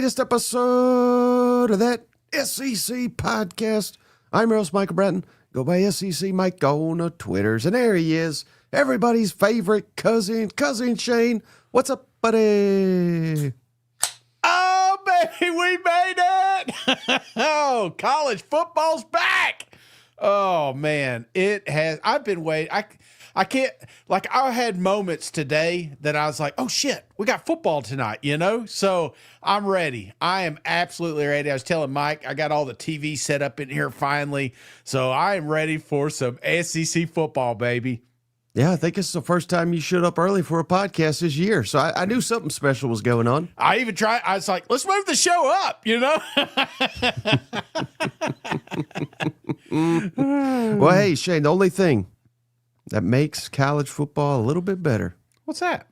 latest episode of that SEC podcast. I'm your host, Michael Bratton. Go by SEC Mike on the Twitters. And there he is, everybody's favorite cousin Shane. What's up, buddy? Oh, baby, we made it. Oh, college football's back. Oh, man, it has. I've been waiting. I can't, like, I had moments today that I was like, oh, shit, we got football tonight, you know? So I'm ready. I am absolutely ready. I was telling Mike, I got all the TV set up in here finally. So I am ready for some SEC football, baby. Yeah, I think it's the first time you showed up early for a podcast this year. So I knew something special was going on. I even tried. I was like, let's move the show up, you know? Well, hey, Shane, the only thing that makes college football a little bit better. What's that?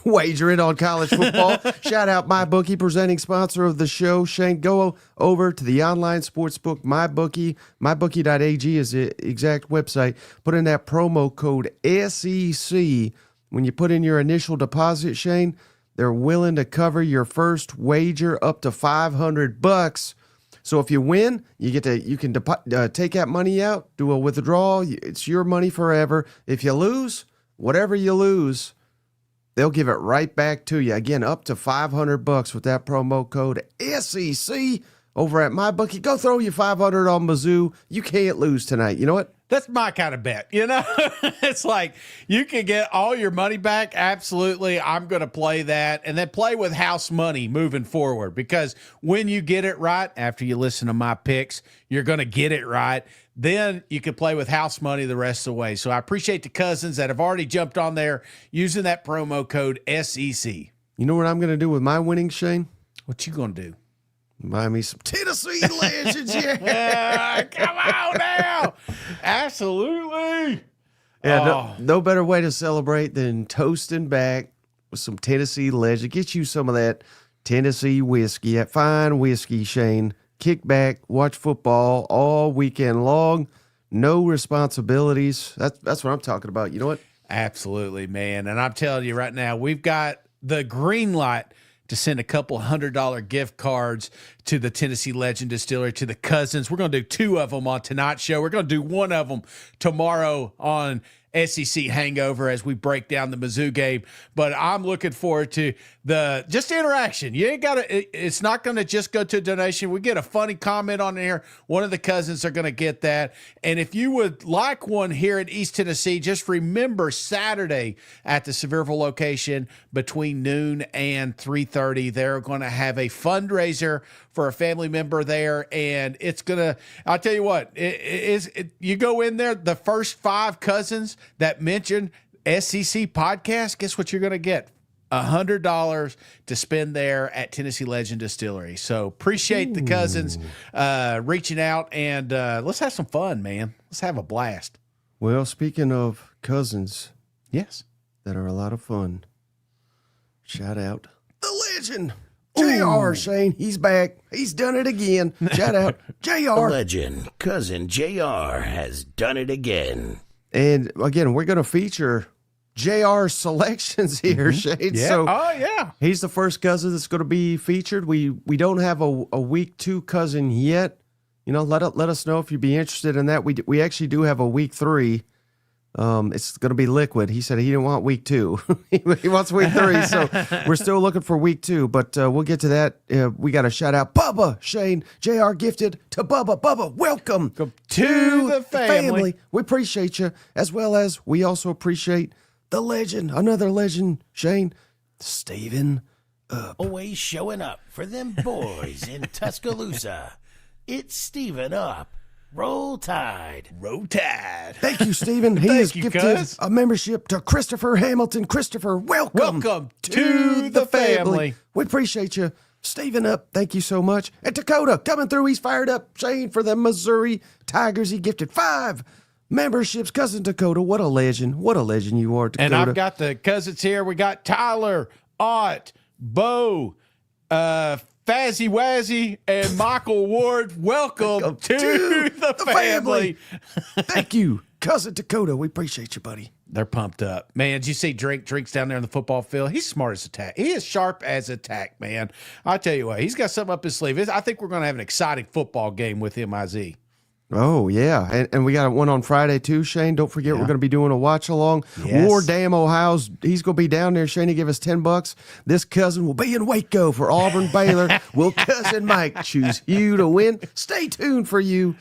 Wagering on college football. Shout out MyBookie, presenting sponsor of the show. Shane, go over to the online sportsbook, MyBookie. MyBookie.ag is the exact website. Put in that promo code SEC. When you put in your initial deposit, Shane, they're willing to cover your first wager up to $500. So if you win, you can take that money out, do a withdrawal. It's your money forever. If you lose, whatever you lose, they'll give it right back to you. Again, up to $500 with that promo code SEC over at MyBookie. Go throw you $500 on Mizzou. You can't lose tonight. You know what? That's my kind of bet, you know? It's like you can get all your money back. Absolutely. I'm going to play that and then play with house money moving forward, because when you get it right, after you listen to my picks, you're going to get it right. Then you can play with house money the rest of the way. So I appreciate the cousins that have already jumped on there using that promo code SEC. You know what I'm going to do with my winnings, Shane? What you going to do? Buy me some Tennessee Legends, yeah. Come on now. Absolutely. Yeah, no better way to celebrate than toasting back with some Tennessee Legend. Get you some of that Tennessee whiskey, that fine whiskey, Shane. Kick back, watch football all weekend long. No responsibilities. That's what I'm talking about. You know what? Absolutely, man. And I'm telling you right now, we've got the green light to send a couple $100 gift cards to the Tennessee Legend Distillery, to the cousins. We're going to do 2 of them on tonight's show. We're going to do 1 of them tomorrow on SEC Hangover as we break down the Mizzou game. But I'm looking forward to the just interaction. You ain't got to, it's not going to just go to a donation. We get a funny comment on here. One of the cousins are going to get that. And if you would like one here in East Tennessee, just remember Saturday at the Sevierville location between noon and 3:30, they're going to have a fundraiser for a family member there. And it's going to, I'll tell you what, you go in there, the first 5 cousins that mention SEC podcast, guess what you're going to get? $100 to spend there at Tennessee Legend Distillery. So appreciate the cousins reaching out, and let's have some fun, man. Let's have a blast. Well, speaking of cousins, yes, that are a lot of fun, shout out the legend, JR, Shane. He's back. He's done it again. Shout out JR. Legend, cousin JR has done it again. And again, we're going to feature JR selections here, Shane. Yeah. So he's the first cousin that's going to be featured. We don't have a week 2 cousin yet. You know, let us know if you'd be interested in that. We actually do have a week 3. It's going to be Liquid. He said he didn't want week 2. He wants week 3. So we're still looking for week 2, but we'll get to that. We got to shout out Bubba, Shane, JR gifted to Bubba. Bubba, welcome to the family. We appreciate you, as well as we also appreciate the legend, another legend, Shane, Steven Up. Always showing up for them boys in Tuscaloosa. It's Steven Up. Roll Tide. Roll Tide. Thank you, Steven. He has gifted a membership to Christopher Hamilton. Christopher, welcome to the family. We appreciate you. Steven Up, thank you so much. And Dakota, coming through. He's fired up. Shane, for the Missouri Tigers. He gifted 5 memberships. Cousin Dakota, what a legend. What a legend you are, Dakota. And I've got the cousins here. We got Tyler, Ott, Bo, Fazzy Wazzy, and Michael Ward. Welcome to the family. Thank you, Cousin Dakota. We appreciate you, buddy. They're pumped up. Man, did you see Drink's down there on the football field? He's smart as a tack. He is sharp as a tack, man. I tell you what, he's got something up his sleeve. I think we're going to have an exciting football game with MIZ. Oh, yeah. And we got one on Friday, too, Shane. Don't forget, we're going to be doing a watch-along. Yes. War Dam, Ohio's, he's going to be down there. Shane, he give us $10. This cousin will be in Waco for Auburn, Baylor. Will Cousin Mike choose you to win? Stay tuned for you.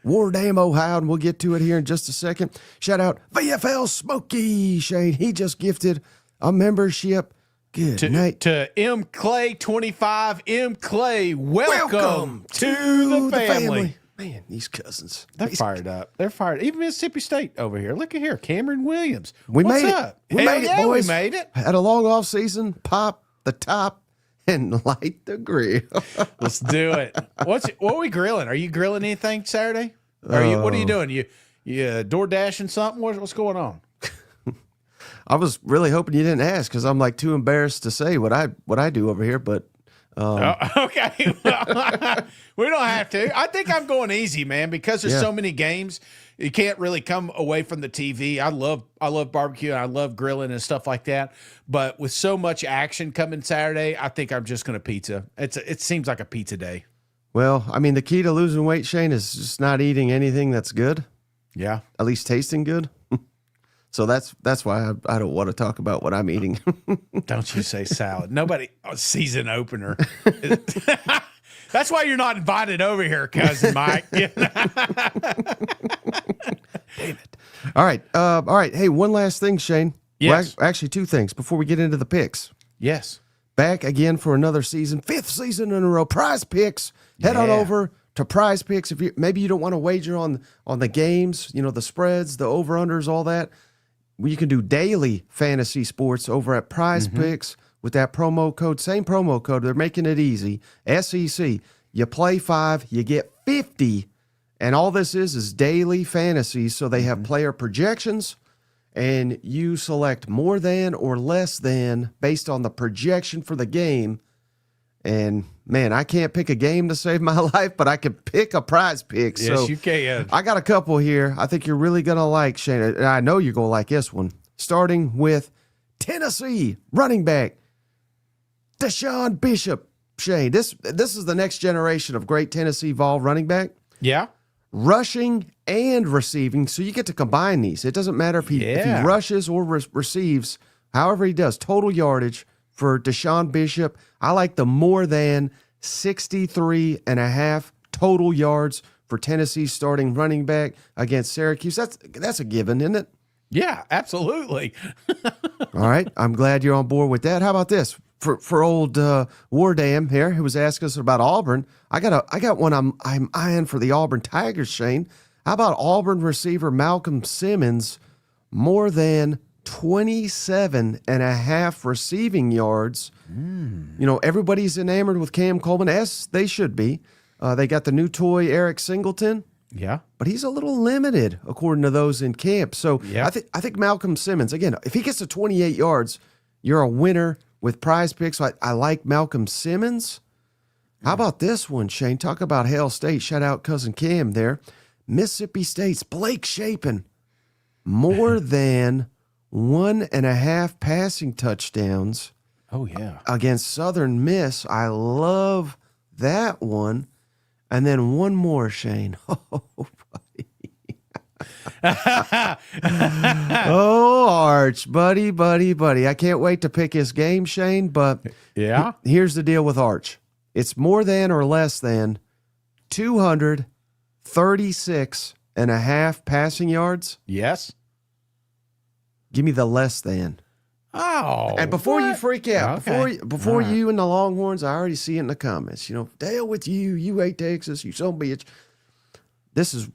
War Dam, Ohio, and we'll get to it here in just a second. Shout out VFL Smokey, Shane. He just gifted a membership. Good night. To M. Clay 25. M. Clay, welcome to the family. Man, these cousins. They're fired up. They're fired. Even Mississippi State over here. Look at here. Cameron Williams. We What's made up? it. We made it, boys. We made it. Had a long off season. Pop the top and light the grill. Let's do it. What are we grilling? Are you grilling anything Saturday? What are you doing? You door dashing something? What's going on? I was really hoping you didn't ask because I'm like too embarrassed to say what I do over here. But okay, we don't have to. I think I'm going easy, man, because there's so many games. You can't really come away from the TV. I love barbecue and I love grilling and stuff like that. But with so much action coming Saturday, I think I'm just going to pizza. It seems like a pizza day. Well, I mean, the key to losing weight, Shane, is just not eating anything that's good. Yeah, at least tasting good. So that's why I don't want to talk about what I'm eating. Don't you say salad. Nobody season opener. That's why you're not invited over here, Cousin Mike. Damn it. All right. Hey, one last thing, Shane. Yes. Well, actually, two things before we get into the picks. Yes. Back again for another season, 5th season in a row. PrizePicks. Head on over to PrizePicks. If maybe you don't want to wager on the games, the spreads, the over-unders, all that. You can do daily fantasy sports over at PrizePicks with that promo code. Same promo code. They're making it easy. SEC. You play 5, you get 50. And all this is daily fantasy. So they have player projections, and you select more than or less than based on the projection for the game. And, man, I can't pick a game to save my life, but I can pick a PrizePicks. Yes, so you can. I got a couple here I think you're really going to like, Shane. And I know you're going to like this one. Starting with Tennessee running back Deshaun Bishop. Shane, this is the next generation of great Tennessee Vol running back. Yeah. Rushing and receiving, so you get to combine these. It doesn't matter if he rushes or receives, however he does. Total yardage for Deshaun Bishop. I like the more than 63.5 total yards for Tennessee starting running back against Syracuse. That's a given, isn't it? Yeah, absolutely. All right, I'm glad you're on board with that. How about this? For old War Dam here, who was asking us about Auburn, I got one I'm eyeing for the Auburn Tigers, Shane. How about Auburn receiver Malcolm Simmons, more than 27.5 receiving yards? Everybody's enamored with Cam Coleman, as they should be. They got the new toy Eric Singleton. Yeah, but he's a little limited according to those in camp. So I think Malcolm Simmons, again, if he gets to 28 yards, you're a winner with PrizePicks. So I like Malcolm Simmons. How about this one, Shane? Talk about Hail State. Shout out Cousin Cam there. Mississippi State's Blake Shapen, more than 1.5 passing touchdowns. Oh, yeah. Against Southern Miss. I love that one. And then one more, Shane. Oh, buddy. Oh, Arch, buddy. I can't wait to pick his game, Shane, but here's the deal with Arch. It's more than or less than 236.5 passing yards. Yes. Give me the less than. Oh. And before you freak out, Okay. before you and the Longhorns, I already see it in the comments. Deal with you. You hate Texas. You son of a bitch. This is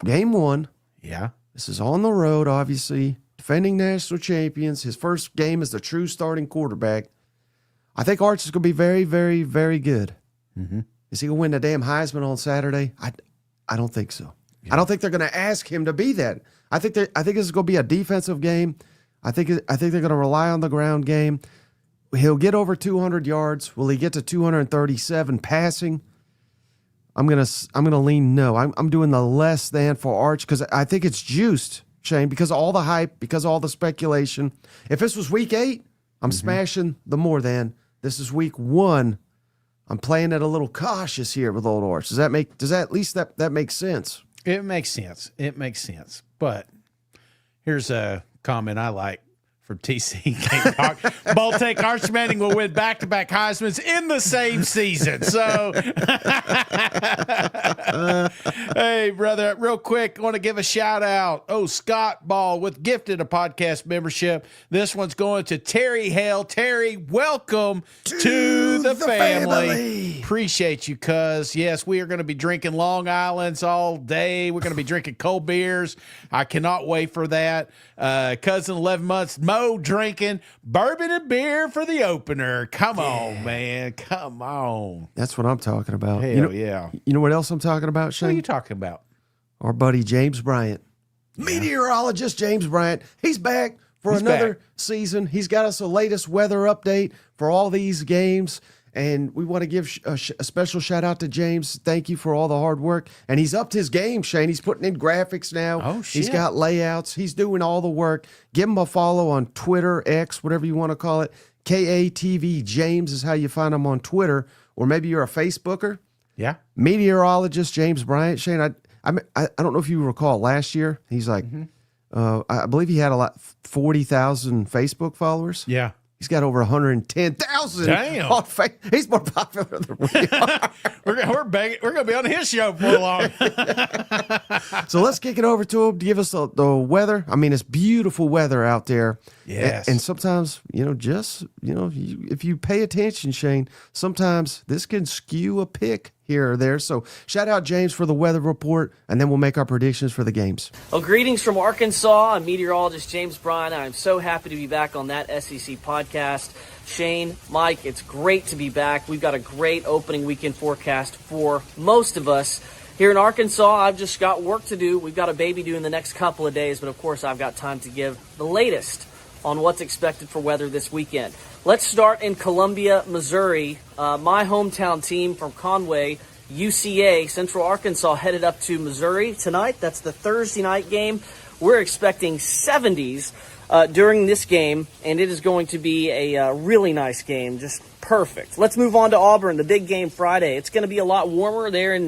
game 1. Yeah. This is on the road, obviously. Defending national champions. His first game as the true starting quarterback. I think Arch is going to be very, very, very good. Mm-hmm. Is he going to win the damn Heisman on Saturday? I don't think so. Yeah. I don't think they're going to ask him to be that. I think this is going to be a defensive game. I think they're going to rely on the ground game. He'll get over 200 yards. Will he get to 237 passing? I'm gonna lean no. I'm doing the less than for Arch because I think it's juiced Shane, because of all the hype, because of all the speculation. If this was week 8, I'm smashing the more than. This is week 1. I'm playing it a little cautious here with Old Horse. Does that at least that makes sense? It makes sense. It makes sense. But here's a comment I like from TC Gamecock. Baltic Arch Manning will win back-to-back Heismans in the same season. So, hey, brother, real quick, I want to give a shout-out. Oh, Scott Ball with gifted a podcast membership. This one's going to Terry Hale. Terry, welcome to the family. Appreciate you, cuz. Yes, we are going to be drinking Long Islands all day. We're going to be drinking cold beers. I cannot wait for that. Cousin 11 months, Mo drinking bourbon and beer for the opener. Come on, man. Come on. That's what I'm talking about. Hell yeah. You know what else I'm talking about, What Shane? are you talking about? Our buddy James Bryant. Meteorologist James Bryant. He's back for another season. He's got us the latest weather update for all these games. And we want to give a special shout out to James. Thank you for all the hard work. And he's upped his game, Shane. He's putting in graphics now. Oh, shit. He's got layouts. He's doing all the work. Give him a follow on Twitter, X, whatever you want to call it. KATV James is how you find him on Twitter. Or maybe you're a Facebooker. Yeah. Meteorologist James Bryant. Shane, I don't know if you recall last year. He's like, I believe he had 40,000 Facebook followers. Yeah. He's got over 110,000. Damn. On He's more popular than we are. We're going to be on his show for long. So let's kick it over to him to give us the weather. I mean, it's beautiful weather out there. Yes. And sometimes, if you pay attention, Shane, sometimes this can skew a pick here or there. So shout out James for the weather report, and then we'll make our predictions for the games. Well, greetings from Arkansas. I'm meteorologist James Bryan. I'm so happy to be back on that SEC podcast. Shane, Mike, it's great to be back. We've got a great opening weekend forecast for most of us. Here in Arkansas, I've just got work to do. We've got a baby due in the next couple of days, but of course I've got time to give the latest on what's expected for weather this weekend. Let's start in Columbia, Missouri. My hometown team from Conway, UCA, Central Arkansas, headed up to Missouri tonight. That's the Thursday night game. We're expecting 70s during this game, and it is going to be a really nice game, just perfect. Let's move on to Auburn, the big game Friday. It's going to be a lot warmer there in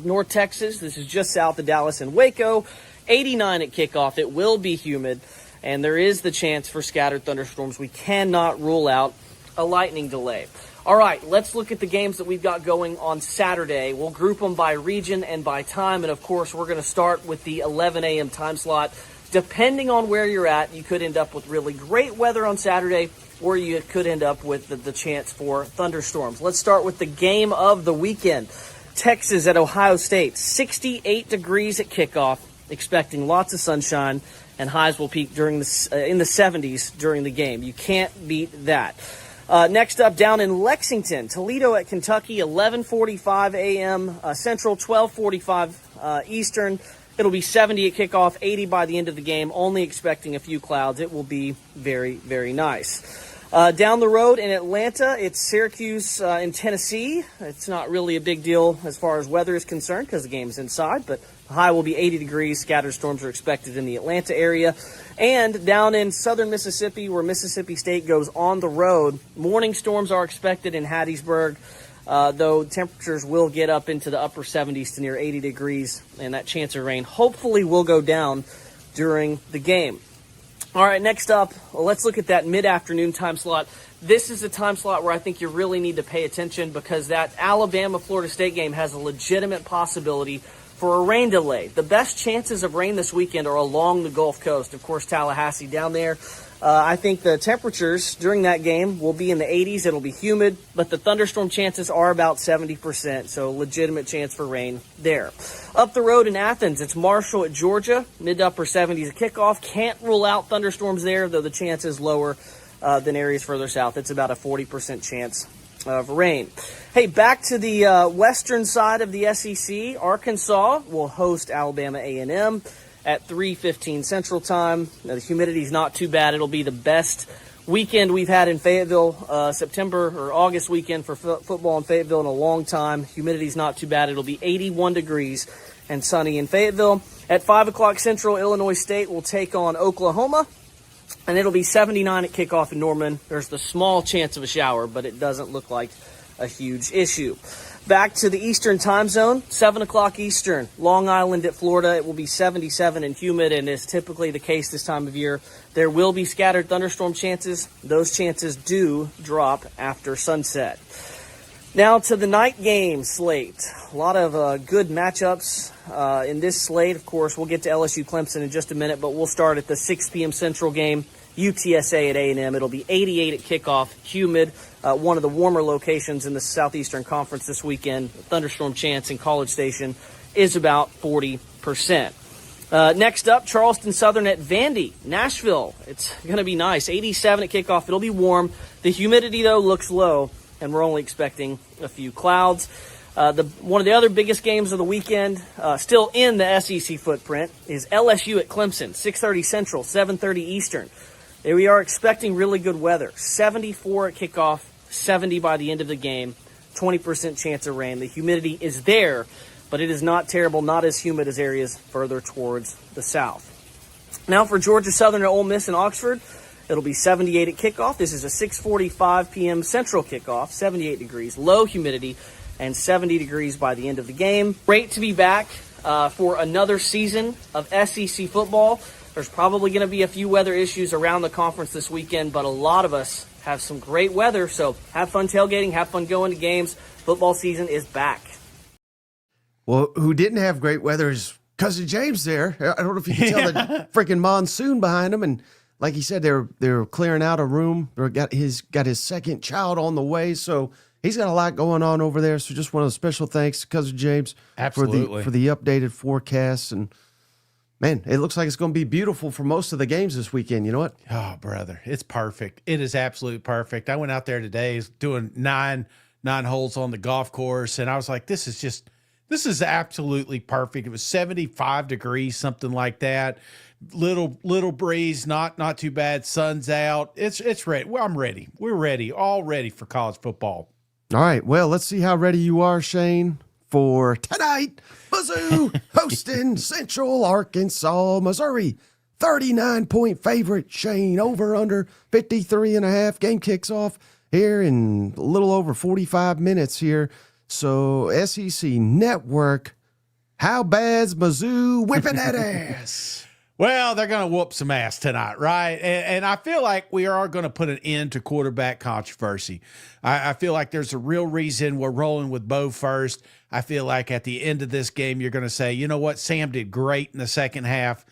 North Texas. This is just south of Dallas and Waco. 89 at kickoff. It will be humid, and there is the chance for scattered thunderstorms. We cannot rule out a lightning delay. All right, let's look at the games that we've got going on Saturday. We'll group them by region and by time, and of course, we're going to start with the 11 a.m. time slot. Depending on where you're at, you could end up with really great weather on Saturday, or you could end up with the chance for thunderstorms. Let's start with the game of the weekend. Texas at Ohio State, 68 degrees at kickoff, expecting lots of sunshine, and highs will peak in the 70s during the game. You can't beat that. Next up, down in Lexington, Toledo at Kentucky, 11:45 a.m. Central, 12:45 Eastern. It'll be 70 at kickoff, 80 by the end of the game, only expecting a few clouds. It will be very, very nice. Down the road in Atlanta, it's Syracuse in Tennessee. It's not really a big deal as far as weather is concerned because the game's inside, but the high will be 80 degrees. Scattered storms are expected in the Atlanta area. And down in southern Mississippi, where Mississippi State goes on the road, morning storms are expected in Hattiesburg, though temperatures will get up into the upper 70s to near 80 degrees, and that chance of rain hopefully will go down during the game. All right, next up, let's look at that mid-afternoon time slot. This is a time slot where I think you really need to pay attention because that Alabama-Florida State game has a legitimate possibility for a rain delay. The best chances of rain this weekend are along the Gulf Coast. Of course, Tallahassee down there. I think the temperatures during that game will be in the 80s. It'll be humid, but the thunderstorm chances are about 70%, so legitimate chance for rain there. Up the road in Athens, it's Marshall at Georgia, mid to upper 70s at kickoff. Can't rule out thunderstorms there, though the chance is lower than areas further south. It's about a 40% chance of rain. Hey, back to the western side of the SEC. Arkansas will host Alabama A&M at 3:15 Central Time. Now, the humidity's not too bad. It'll be the best weekend we've had in Fayetteville, September or August weekend for football in Fayetteville in a long time. Humidity's not too bad. It'll be 81 degrees and sunny in Fayetteville. At 5 o'clock Central, Illinois State will take on Oklahoma, and it'll be 79 at kickoff in Norman. There's the small chance of a shower, but it doesn't look like a huge issue. Back to the Eastern time zone, 7 o'clock Eastern, Long Island at Florida. It will be 77 and humid, and is typically the case this time of year. There will be scattered thunderstorm chances. Those chances do drop after sunset. Now to the night game slate. A lot of good matchups in this slate. Of course, we'll get to LSU Clemson in just a minute, but we'll start at the 6 p.m. Central game, UTSA at A&M. It'll be 88 at kickoff, humid. One of the warmer locations in the Southeastern Conference this weekend. Thunderstorm chance in College Station is about 40%. Next up, Charleston Southern at Vandy, Nashville. It's going to be nice. 87 at kickoff. It'll be warm. The humidity, though, looks low, and we're only expecting a few clouds. One of the other biggest games of the weekend, still in the SEC footprint, is LSU at Clemson, 6:30 Central, 7:30 Eastern. We are expecting really good weather. 74 at kickoff, 70 by the end of the game, 20% chance of rain. The humidity is there, but it is not terrible, not as humid as areas further towards the south. Now for Georgia Southern at Ole Miss in Oxford, it'll be 78 at kickoff. This is a 6:45 p.m. Central kickoff, 78 degrees, low humidity, and 70 degrees by the end of the game. Great to be back for another season of SEC football. There's probably going to be a few weather issues around the conference this weekend, but a lot of us have some great weather, so have fun tailgating, have fun going to games. Football season is back. Well, who didn't have great weather is Cousin James there. I don't know if you can tell the freaking monsoon behind him. And like he said, they're clearing out a room. They got his second child on the way, so he's got a lot going on over there. So just one of the special thanks to Cousin James Absolutely. for the updated forecasts. And man, it looks like it's going to be beautiful for most of the games this weekend. You know what? Oh, brother, it's perfect. It is absolutely perfect. I went out there today doing nine holes on the golf course, and I was like, this is absolutely perfect. It was 75 degrees, something like that. Little breeze, not too bad. Sun's out. It's ready. Well, I'm ready. We're ready. All ready for college football. All right. Well, let's see how ready you are, Shane, for tonight. Mizzou hosting Central Arkansas, Missouri. 39-point favorite, Shane, over under 53.5. Game kicks off here in a little over 45 minutes here. So SEC Network, how bad's Mizzou whipping that ass? Well, they're going to whoop some ass tonight, right? And I feel like we are going to put an end to quarterback controversy. I feel like there's a real reason we're rolling with Bo first. I feel like at the end of this game, you're going to say, you know what, Sam did great in the second half,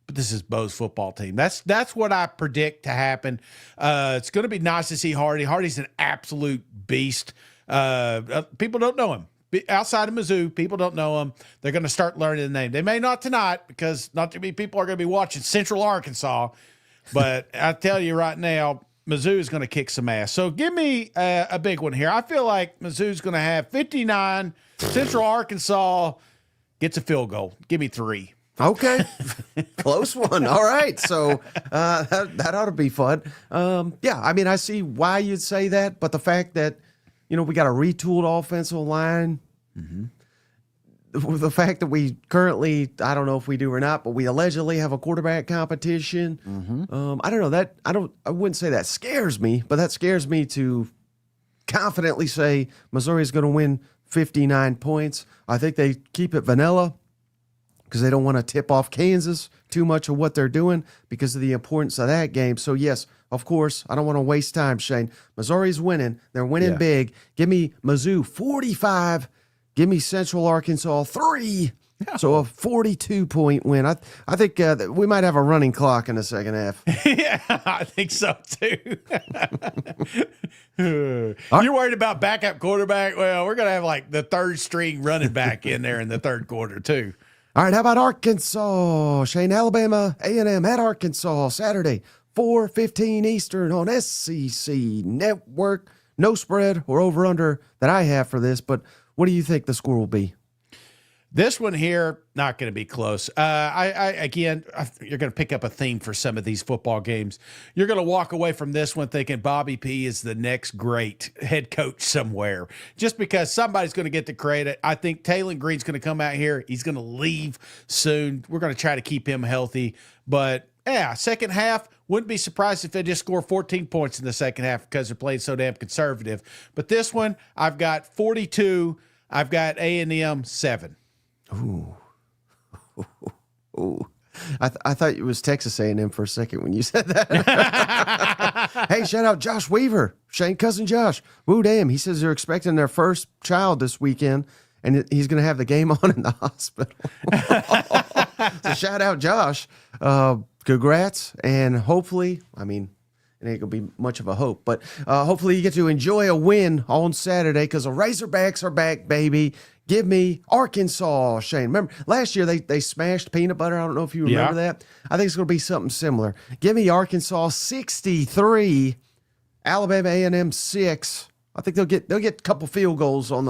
but this is Bo's football team. That's what I predict to happen. It's going to be nice to see Hardy. Hardy's an absolute beast. People don't know him. Outside of Mizzou, people don't know him. They're going to start learning the name. They may not tonight because not too many people are going to be watching Central Arkansas. But I tell you right now, Mizzou is going to kick some ass. So give me a big one here. I feel like Mizzou's going to have 59. Central Arkansas gets a field goal. Give me 3. Okay. Close one. All right. So that ought to be fun. Yeah, I mean, I see why you'd say that, but the fact that, we got a retooled offensive line. Mm-hmm. The fact that we currently, I don't know if we do or not, but we allegedly have a quarterback competition. Mm-hmm. I don't know. I wouldn't say that scares me, but that scares me to confidently say Missouri is going to win 59 points. I think they keep it vanilla because they don't want to tip off Kansas too much of what they're doing because of the importance of that game. So, yes, of course, I don't want to waste time, Shane. Missouri's winning. They're winning big. Give me Mizzou 45. Give me Central Arkansas 3. Yeah. So a 42-point win. I think we might have a running clock in the second half. Yeah, I think so, too. You're worried about backup quarterback? Well, we're going to have like the third string running back in there in the third quarter, too. All right, how about Arkansas? Shane, Alabama, A&M at Arkansas, Saturday, 4:15 Eastern on SEC Network. No spread or over-under that I have for this, but what do you think the score will be? This one here, not going to be close. You're going to pick up a theme for some of these football games. You're going to walk away from this one thinking Bobby P is the next great head coach somewhere, just because somebody's going to get the credit. I think Taylor Green's going to come out here. He's going to leave soon. We're going to try to keep him healthy. But yeah, second half, wouldn't be surprised if they just score 14 points in the second half because they're playing so damn conservative. But this one, I've got 42. I've got A&M 7. Ooh. I thought it was Texas A&M for a second when you said that. Hey, shout out Josh Weaver, Shane cousin Josh. Woo damn, he says they're expecting their first child this weekend, and he's going to have the game on in the hospital. So shout out Josh. Congrats, and hopefully, I mean, it ain't going to be much of a hope, but hopefully you get to enjoy a win on Saturday because the Razorbacks are back, baby. Give me Arkansas, Shane. Remember, last year they smashed Peanut Butter. I don't know if you remember that. I think it's going to be something similar. Give me Arkansas 63, Alabama A&M 6. I think they'll get a couple field goals on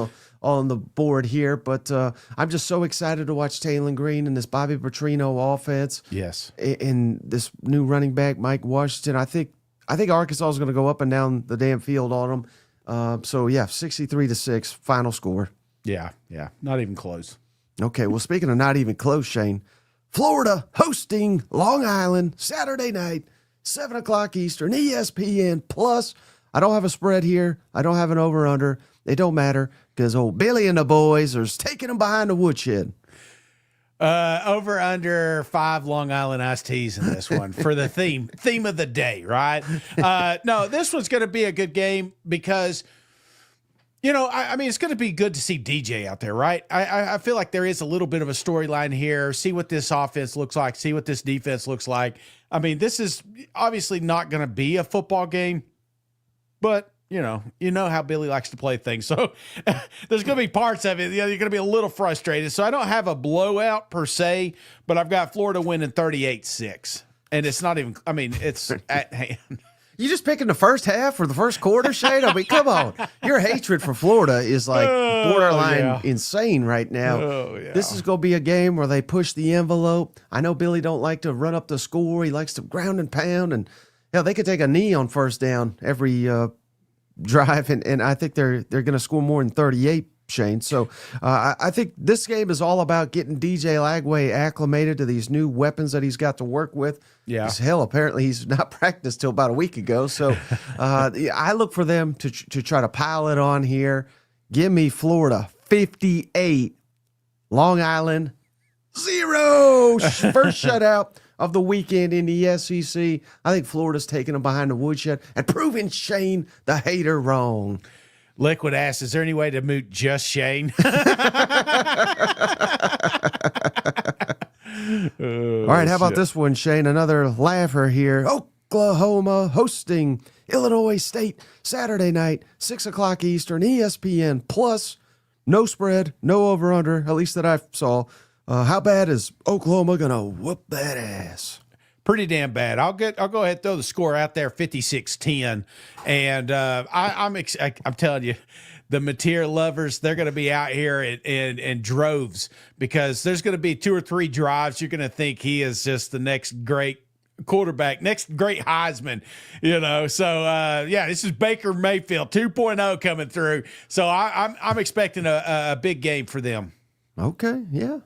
the board here, but I'm just so excited to watch Taylor Green and this Bobby Petrino offense. Yes. And this new running back, Mike Washington. I think Arkansas is going to go up and down the damn field on them. So, yeah, 63-6, final score. Yeah, not even close. Okay, well, speaking of not even close, Shane, Florida hosting Long Island Saturday night, 7 o'clock Eastern, ESPN Plus. I don't have a spread here. I don't have an over-under. It don't matter because old Billy and the boys are taking them behind the woodshed. Over under 5 Long Island iced teas in this one for the theme of the day, right? No, this one's going to be a good game because, you know, I mean, it's going to be good to see DJ out there, right? I feel like there is a little bit of a storyline here. See what this offense looks like. See what this defense looks like. I mean, this is obviously not going to be a football game, but you know how Billy likes to play things. So there's going to be parts of it. You're going to be a little frustrated. So I don't have a blowout per se, but I've got Florida winning 38-6. And it's not even, I mean, it's at hand. You just picking the first half or the first quarter, Shane? I mean, come on. Your hatred for Florida is like borderline insane right now. This is going to be a game where they push the envelope. I know Billy don't like to run up the score. He likes to ground and pound. And they could take a knee on first down every drive, and I think they're going to score more than 38, Shane. So I think this game is all about getting DJ Lagway acclimated to these new weapons that he's got to work with. Yeah. Hell, apparently he's not practiced till about a week ago. So I look for them to try to pile it on here. Give me Florida 58, Long Island 0. First shutout of the weekend in the SEC. I think Florida's taking them behind the woodshed and proving Shane the hater wrong. Liquid asks, is there any way to mute just Shane? All right, how about this one, Shane? Another laugher here. Oklahoma hosting Illinois State Saturday night, 6 o'clock Eastern, ESPN Plus. No spread, no over-under, at least that I saw. How bad is Oklahoma going to whoop that ass? Pretty damn bad. I'll go ahead and throw the score out there, 56-10. And I'm telling you, the Mateer lovers, they're going to be out here in droves because there's going to be 2 or 3 drives. You're going to think he is just the next great quarterback, next great Heisman, So, this is Baker Mayfield 2.0 coming through. So I'm expecting a big game for them. Okay, yeah.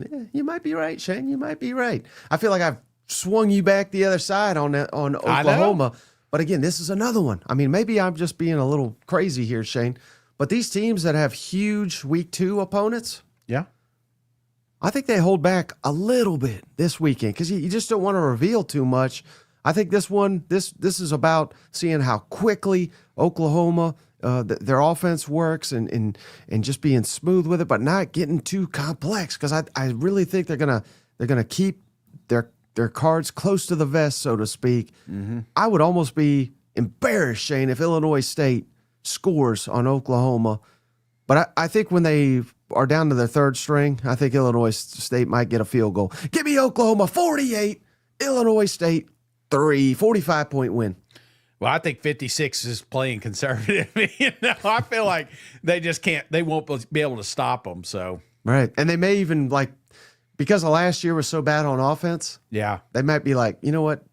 Yeah, you might be right, Shane. You might be right. I feel like I've swung you back the other side on Oklahoma. But again, this is another one. I mean, maybe I'm just being a little crazy here, Shane. But these teams that have huge week 2 opponents, I think they hold back a little bit this weekend because you just don't want to reveal too much. I think this one, this is about seeing how quickly Oklahoma their offense works and just being smooth with it, but not getting too complex. Because I really think they're gonna keep their cards close to the vest, so to speak. Mm-hmm. I would almost be embarrassed, Shane, if Illinois State scores on Oklahoma. But I think when they are down to their third string, I think Illinois State might get a field goal. Give me Oklahoma 48, Illinois State 3, 45-point win. Well, I think 56 is playing conservative. I feel like they just can't. They won't be able to stop them. So Right. And they may even, like, because of last year was so bad on offense, Yeah. they might be like, you know what?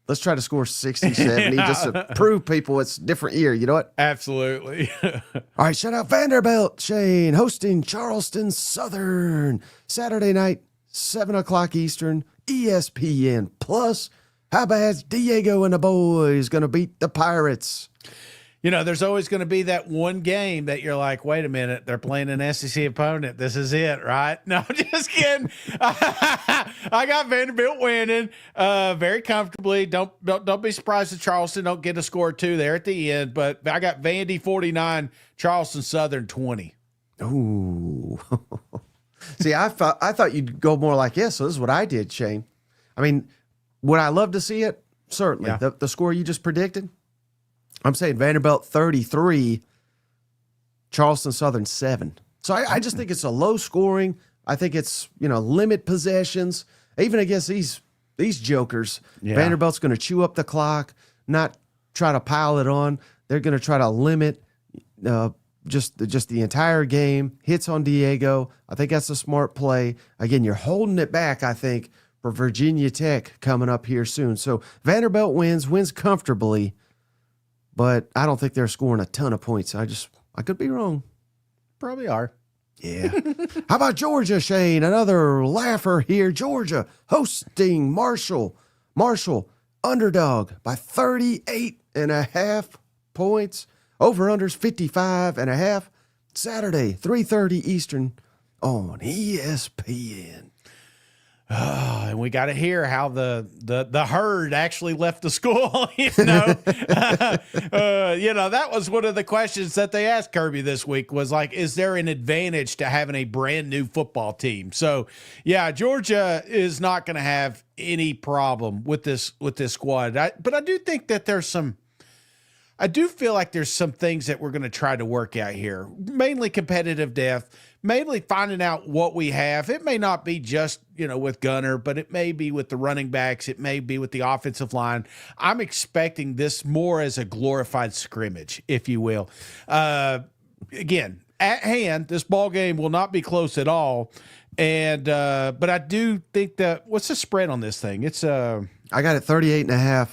Let's try to score 60, 70 just to prove people it's a different year. You know what? Absolutely. All right, shout out Vanderbilt, Shane, hosting Charleston Southern. Saturday night, 7 o'clock Eastern, ESPN Plus. How bad's Diego and the boys going to beat the Pirates? You know, there's always going to be that one game that you're like, wait a minute, they're playing an SEC opponent. This is it, right? No, I'm just kidding. I got Vanderbilt winning very comfortably. Don't be surprised if Charleston don't get a score or two there at the end. But I got Vandy 49, Charleston Southern 20. Ooh. See, I thought you'd go more like, so this is what I did, Shane. I mean, would I love to see it? Certainly. Yeah. The score you just predicted? I'm saying Vanderbilt 33, Charleston Southern 7. So I just think it's a low scoring. I think it's, limit possessions. Even against these jokers, Yeah. Vanderbilt's going to chew up the clock, not try to pile it on. They're going to try to limit just the entire game. Hits on Diego. I think that's a smart play. Again, you're holding it back, I think, for Virginia Tech coming up here soon. So Vanderbilt wins comfortably. But I don't think they're scoring a ton of points. I could be wrong. Probably are. Yeah. How about Georgia, Shane? Another laugher here. Georgia hosting Marshall. Marshall, underdog by 38.5 points. Over-unders 55.5. Saturday, 3:30 Eastern on ESPN. And we got to hear how the herd actually left the school. That was one of the questions that they asked Kirby this week was like, is there an advantage to having a brand new football team? So, yeah, Georgia is not going to have any problem with this squad. But I do think that I do feel like there's some things that we're going to try to work out here, mainly competitive depth, mainly finding out what we have. It may not be just, with Gunner, but it may be with the running backs. It may be with the offensive line. I'm expecting this more as a glorified scrimmage, if you will. Again, at hand, this ball game will not be close at all. And but I do think that what's the spread on this thing? It's I got it 38.5.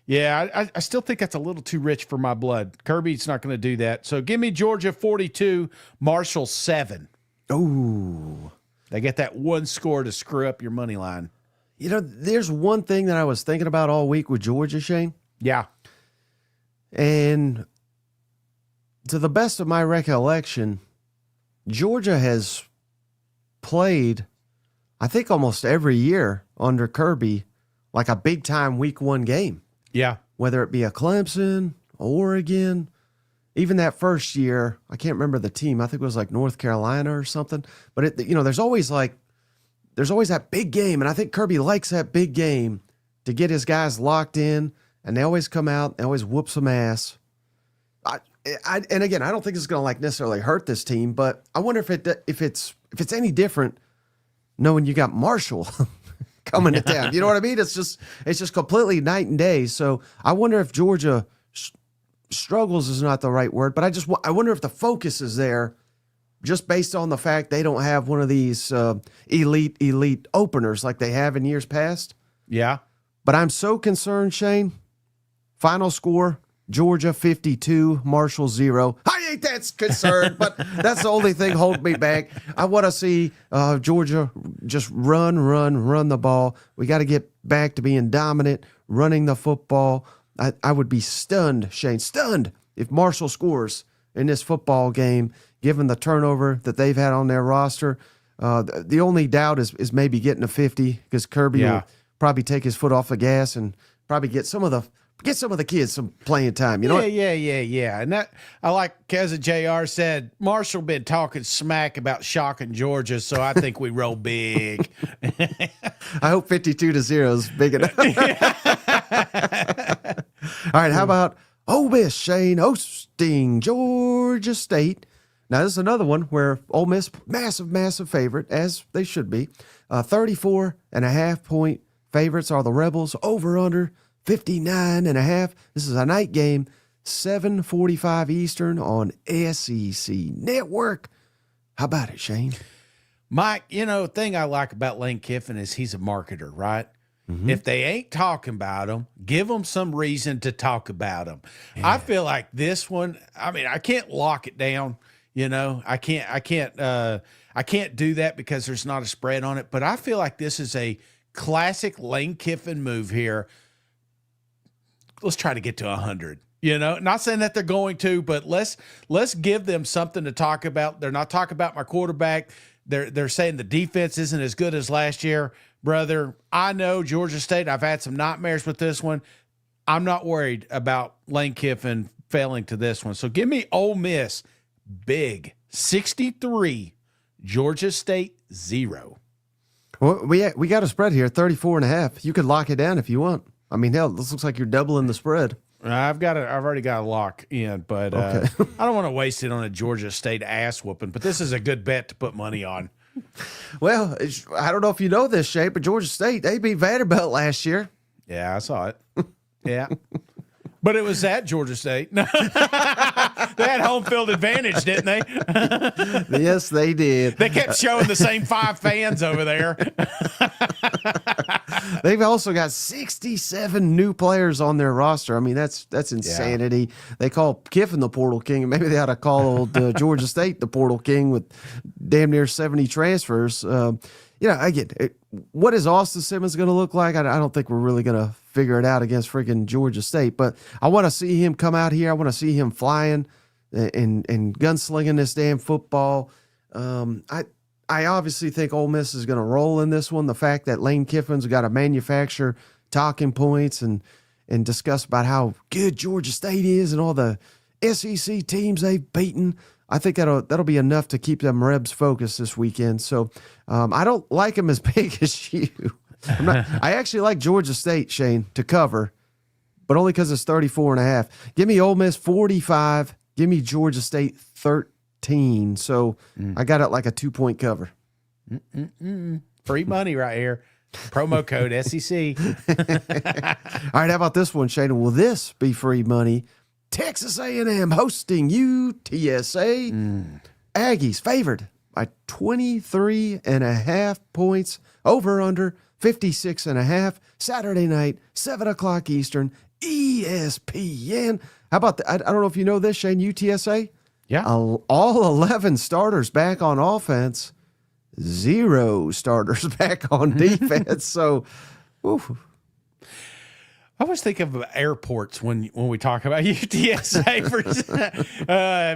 Yeah, I still think that's a little too rich for my blood. Kirby's not going to do that. So give me Georgia 42, Marshall 7. Ooh. They get that one score to screw up your money line. There's one thing that I was thinking about all week with Georgia, Shane. Yeah. And to the best of my recollection, Georgia has played, I think, almost every year under Kirby, like a big-time week one game. Yeah. Whether it be a Clemson, Oregon, even that first year, I can't remember the team. I think it was like North Carolina or something. But there's always that big game, and I think Kirby likes that big game to get his guys locked in, and they always come out, they always whoop some ass. And again, I don't think it's going to necessarily hurt this team, but I wonder if it's any different knowing you got Marshall coming to town. You know what I mean? It's just completely night and day. So I wonder if Georgia struggles is not the right word, but I wonder if the focus is there just based on the fact they don't have one of these elite openers like they have in years past. Yeah. But I'm so concerned, Shane. Final score, Georgia 52, Marshall 0. I ain't that concerned, but that's the only thing holding me back. I want to see Georgia just run the ball. We got to get back to being dominant, running the football. I would be stunned, Shane, if Marshall scores in this football game, given the turnover that they've had on their roster. The only doubt is maybe getting to 50 because Kirby will probably take his foot off the gas and probably get some of the kids some playing time. You know what? Yeah. And that I like, as JR said, Marshall been talking smack about shocking Georgia, so I think we roll big. I hope 52-0 is big enough. All right, how about Ole Miss, Shane, hosting Georgia State? Now, this is another one where Ole Miss, massive favorite, as they should be. 34.5 point favorites are the Rebels. Over under 59.5. This is a night game, 7:45 Eastern on SEC Network. How about it, Shane? Mike, thing I like about Lane Kiffin is he's a marketer, right? If they ain't talking about him, give them some reason to talk about him. Yeah. I feel like this one, I can't lock it down. I can't do that because there's not a spread on it, but I feel like this is a classic Lane Kiffin move here. Let's try to get to 100. Not saying that they're going to, but let's give them something to talk about. They're not talking about my quarterback. They're saying the defense isn't as good as last year. Brother, I know Georgia State, I've had some nightmares with this one. I'm not worried about Lane Kiffin failing to this one. So give me Ole Miss big 63, Georgia State 0. Well, we got a spread here, 34.5. You could lock it down if you want. Hell, this looks like you're doubling the spread. I've already got a lock in, but okay. I don't want to waste it on a Georgia State ass whooping, but this is a good bet to put money on. Well, I don't know if you know this, Shay, but Georgia State, they beat Vanderbilt last year. Yeah, I saw it. Yeah. But it was at Georgia State. They had home field advantage, didn't they? Yes, they did. They kept showing the same 5 fans over there. They've also got 67 new players on their roster. That's insanity. Yeah. They call Kiffin the Portal King, and maybe they ought to call old Georgia State the Portal King with damn near 70 transfers. Again, what is Austin Simmons going to look like? I don't think we're really going to figure it out against freaking Georgia State, but I want to see him come out here. I want to see him flying and gunslinging this damn football. I obviously think Ole Miss is going to roll in this one. The fact that Lane Kiffin's got to manufacture talking points and discuss about how good Georgia State is and all the SEC teams they've beaten, I think that'll be enough to keep them Rebs focused this weekend. So I don't like them as big as you. I actually like Georgia State, Shane, to cover, but only because it's 34.5. Give me Ole Miss 45. Give me Georgia State 13. So I got it like a 2-point cover. Free money right here. Promo code SEC. All right, how about this one, Shane? Will this be free money? Texas A&M hosting UTSA. Aggies favored by 23.5 points. Over under 56.5. Saturday night, 7 o'clock Eastern, ESPN. How about I don't know if you know this, Shane, UTSA? Yeah. All 11 starters back on offense. 0 starters back on defense. So, oof. I always think of airports when we talk about UTSA.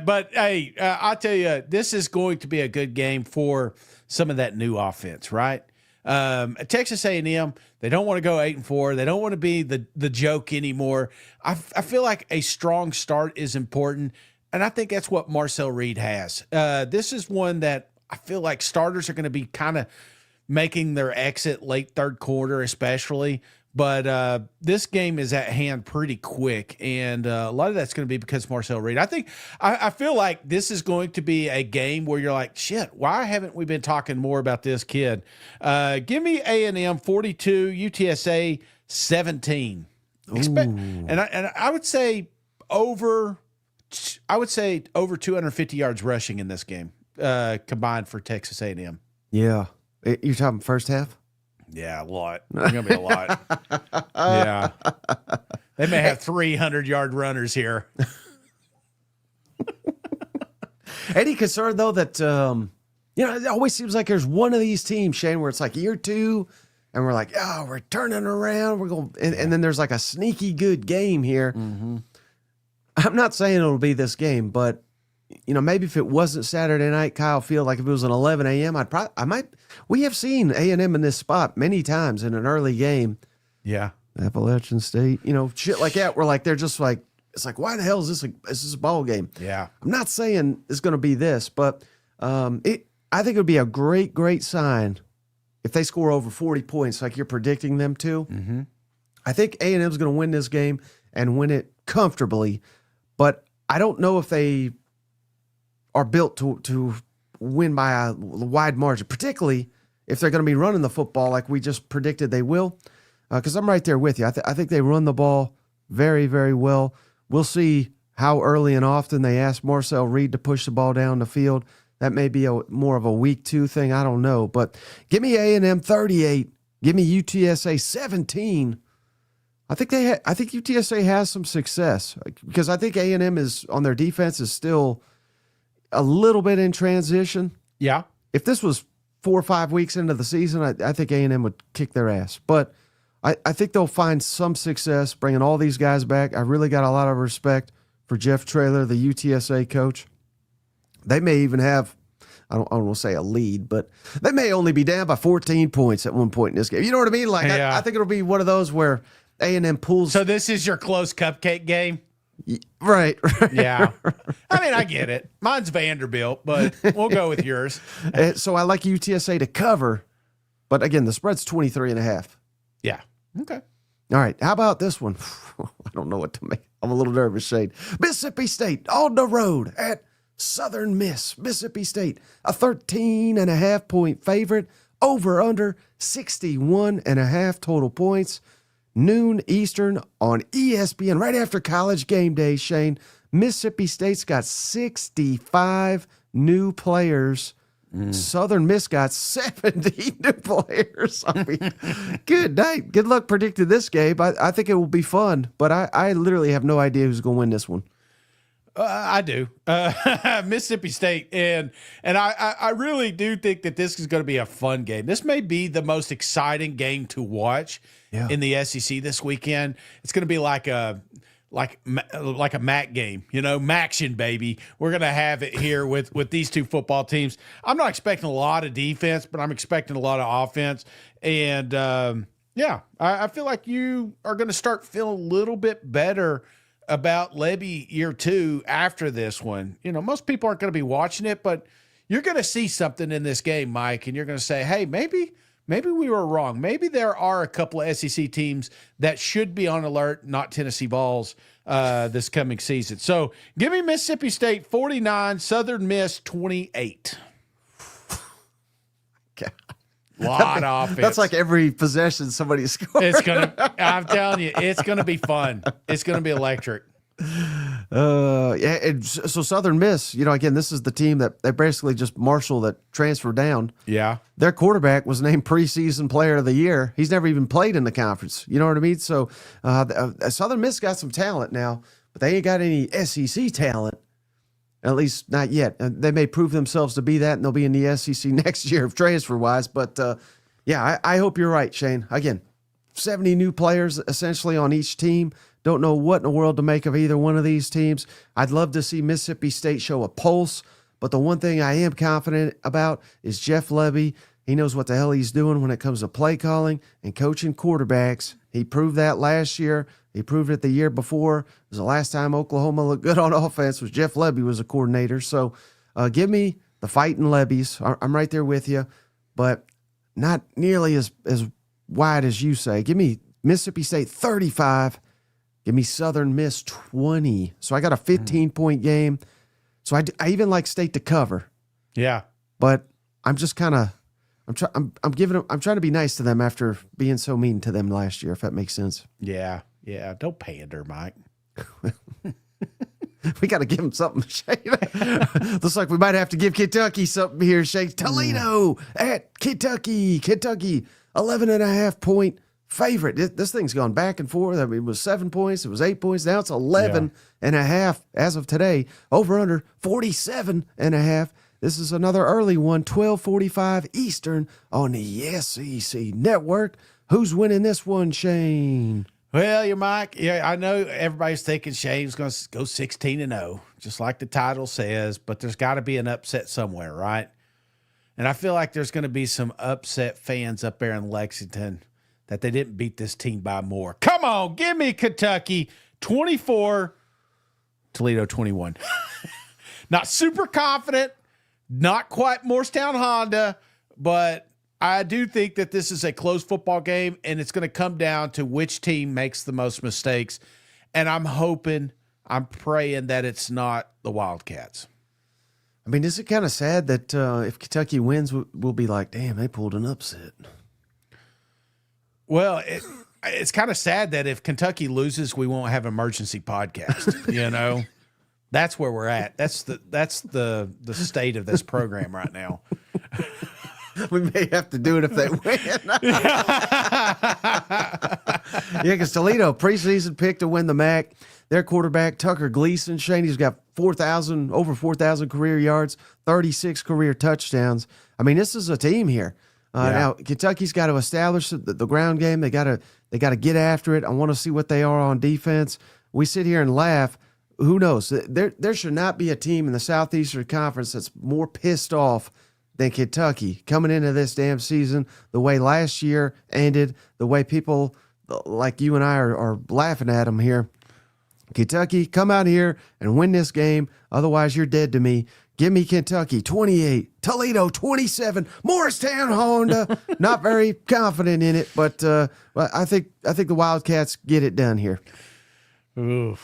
But, hey, I'll tell you, this is going to be a good game for some of that new offense, right? Texas A&M, they don't want to go 8-4. They don't want to be the joke anymore. I feel like a strong start is important, and I think that's what Marcel Reed has. This is one that I feel like starters are going to be kind of making their exit late third quarter especially. But this game is at hand pretty quick, and a lot of that's going to be because Marcel Reed. I feel like this is going to be a game where you're like, shit, why haven't we been talking more about this kid? Give me A&M 42, UTSA 17. And I would say over 250 yards rushing in this game combined for Texas A&M. Yeah, you're talking first half. Yeah, a lot. It's going to be a lot. Yeah. They may have 300-yard runners here. Any concern, though, that, it always seems like there's one of these teams, Shane, where it's like year 2, and we're like, oh, we're turning around. We're going, and then there's like a sneaky good game here. Mm-hmm. I'm not saying it'll be this game, but maybe if it wasn't Saturday night, Kyle Field, like if it was an 11 a.m., we have seen A&M in this spot many times in an early game. Yeah. Appalachian State, shit like that, where like, they're just like, it's like, why the hell is this a ball game? Yeah. I'm not saying it's going to be this, but I think it would be a great, great sign if they score over 40 points like you're predicting them to. Mm-hmm. I think A&M's going to win this game and win it comfortably, but I don't know if they are built to win by a wide margin, particularly if they're going to be running the football like we just predicted they will, because I'm right there with you. I think they run the ball very, very well. We'll see how early and often they ask Marcel Reed to push the ball down the field. that may be more of a week 2 thing. I don't know. But give me A&M 38. Give me UTSA 17. I think UTSA has some success because I think A&M is on their defense is still a little bit in transition. Yeah. If this was 4 or 5 weeks into the season, I think A&M would kick their ass. But I think they'll find some success bringing all these guys back. I really got a lot of respect for Jeff Traylor, the UTSA coach. They may even have, I don't want to say a lead, but they may only be down by 14 points at one point in this game. You know what I mean? Like, yeah. I think it'll be one of those where A&M pulls. So this is your close cupcake game? Right. Yeah. I mean, I get it. Mine's Vanderbilt, but we'll go with yours. So I like UTSA to cover, but again, the spread's 23.5. Yeah. Okay. All right. How about this one? I don't know what to make. I'm a little nervous, Shane. Mississippi State on the road at Southern Miss. Mississippi State, a 13.5 point favorite, over under 61.5 total points. Noon Eastern on ESPN, right after College Game Day, Shane. Mississippi State's got 65 new players. Southern Miss got 70 new players. I mean, good night. Good luck predicting this game. I think it will be fun, but I literally have no idea who's going to win this one. I do. Mississippi State. And I really do think that this is going to be a fun game. This may be the most exciting game to watch in the SEC this weekend. It's going to be like a MAC game, Maction, baby. We're going to have it here with these two football teams. I'm not expecting a lot of defense, but I'm expecting a lot of offense. And, I feel like you are going to start feeling a little bit better about Lebby year 2 after this one. Most people aren't going to be watching it, but you're going to see something in this game, Mike, and you're going to say, hey, maybe we were wrong. Maybe there are a couple of SEC teams that should be on alert, not Tennessee Vols, this coming season. So give me Mississippi State 49, Southern Miss 28. Okay. Lot of offense. That's like every possession somebody scores. I'm telling you, it's gonna be fun. It's gonna be electric. So Southern Miss, again, this is the team that they basically just marshal that transfer down. Yeah. Their quarterback was named preseason player of the year. He's never even played in the conference. You know what I mean? So Southern Miss got some talent now, but they ain't got any SEC talent. At least not yet. They may prove themselves to be that, and they'll be in the SEC next year transfer-wise. But, I hope you're right, Shane. Again, 70 new players essentially on each team. Don't know what in the world to make of either one of these teams. I'd love to see Mississippi State show a pulse, but the one thing I am confident about is Jeff Lebby. He knows what the hell he's doing when it comes to play calling and coaching quarterbacks. He proved that last year. He proved it the year before. It was the last time Oklahoma looked good on offense was Jeff Lebby was a coordinator. So give me the fighting Lebbies. I'm right there with you, but not nearly as wide as you say. Give me Mississippi State 35. Give me Southern Miss 20. So I got a 15-point game. So I even like State to cover. Yeah. But I'm just kind of I'm trying to be nice to them after being so mean to them last year, if that makes sense. Yeah. Yeah. Don't pander, Mike. We got to give them something, Shane. Looks like we might have to give Kentucky something here, Shane. Toledo at Kentucky. Kentucky, 11.5 point favorite. This thing's gone back and forth. I mean, it was 7 points. It was 8 points. Now it's 11.5 as of today. Over under 47.5. This is another early one, 12:45 Eastern on the SEC Network. Who's winning this one, Shane? Well, you're Mike. Yeah, I know everybody's thinking Shane's going to go 16-0, just like the title says, but there's got to be an upset somewhere, right? And I feel like there's going to be some upset fans up there in Lexington that they didn't beat this team by more. Come on, give me Kentucky 24, Toledo 21. Not super confident, not quite Morristown Honda, but I do think that this is a close football game, and it's going to come down to which team makes the most mistakes. And I'm praying that it's not the Wildcats. I mean, is it kind of sad that if Kentucky wins, we'll be like, damn, they pulled an upset? Well, it's kind of sad that if Kentucky loses, we won't have emergency podcast, That's where we're at. That's the state of this program right now. We may have to do it if they win. Yeah, because Toledo preseason pick to win the MAC. Their quarterback Tucker Gleason, Shane, he's got over 4,000 career yards, 36 career touchdowns. I mean, this is a team here. Now Kentucky's got to establish the ground game. They got to get after it. I want to see what they are on defense. We sit here and laugh. Who knows? There should not be a team in the Southeastern Conference that's more pissed off than Kentucky coming into this damn season. The way last year ended, the way people like you and I are laughing at them here. Kentucky, come out here and win this game. Otherwise, you're dead to me. Give me Kentucky 28, Toledo 27, Morristown Honda. Not very confident in it, but I think the Wildcats get it done here. Ooh.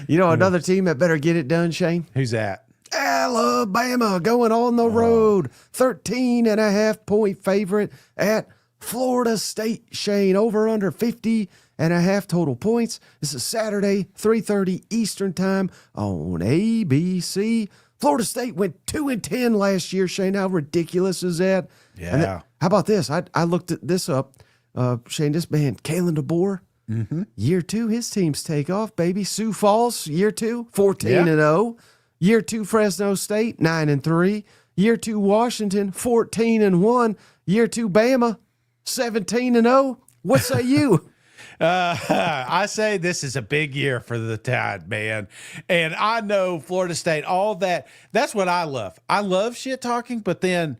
You know another team that better get it done, Shane? Who's that? Alabama going on the road. 13.5 point favorite at Florida State, Shane. Over under 50.5 total points. This is Saturday, 3:30 Eastern time on ABC. Florida State went 2-10 last year, Shane. How ridiculous is that? Yeah. And how about this? I looked at this up. Shane, this man, Kalen DeBoer, year 2, his teams take off, baby. Sioux Falls, year 2, 14-0. Year 2, Fresno State, 9-3. Year 2, Washington, 14-1. Year 2, Bama, 17-0. What say you? I say this is a big year for the Tide, man. And I know Florida State, all that. That's what I love. I love shit talking, but then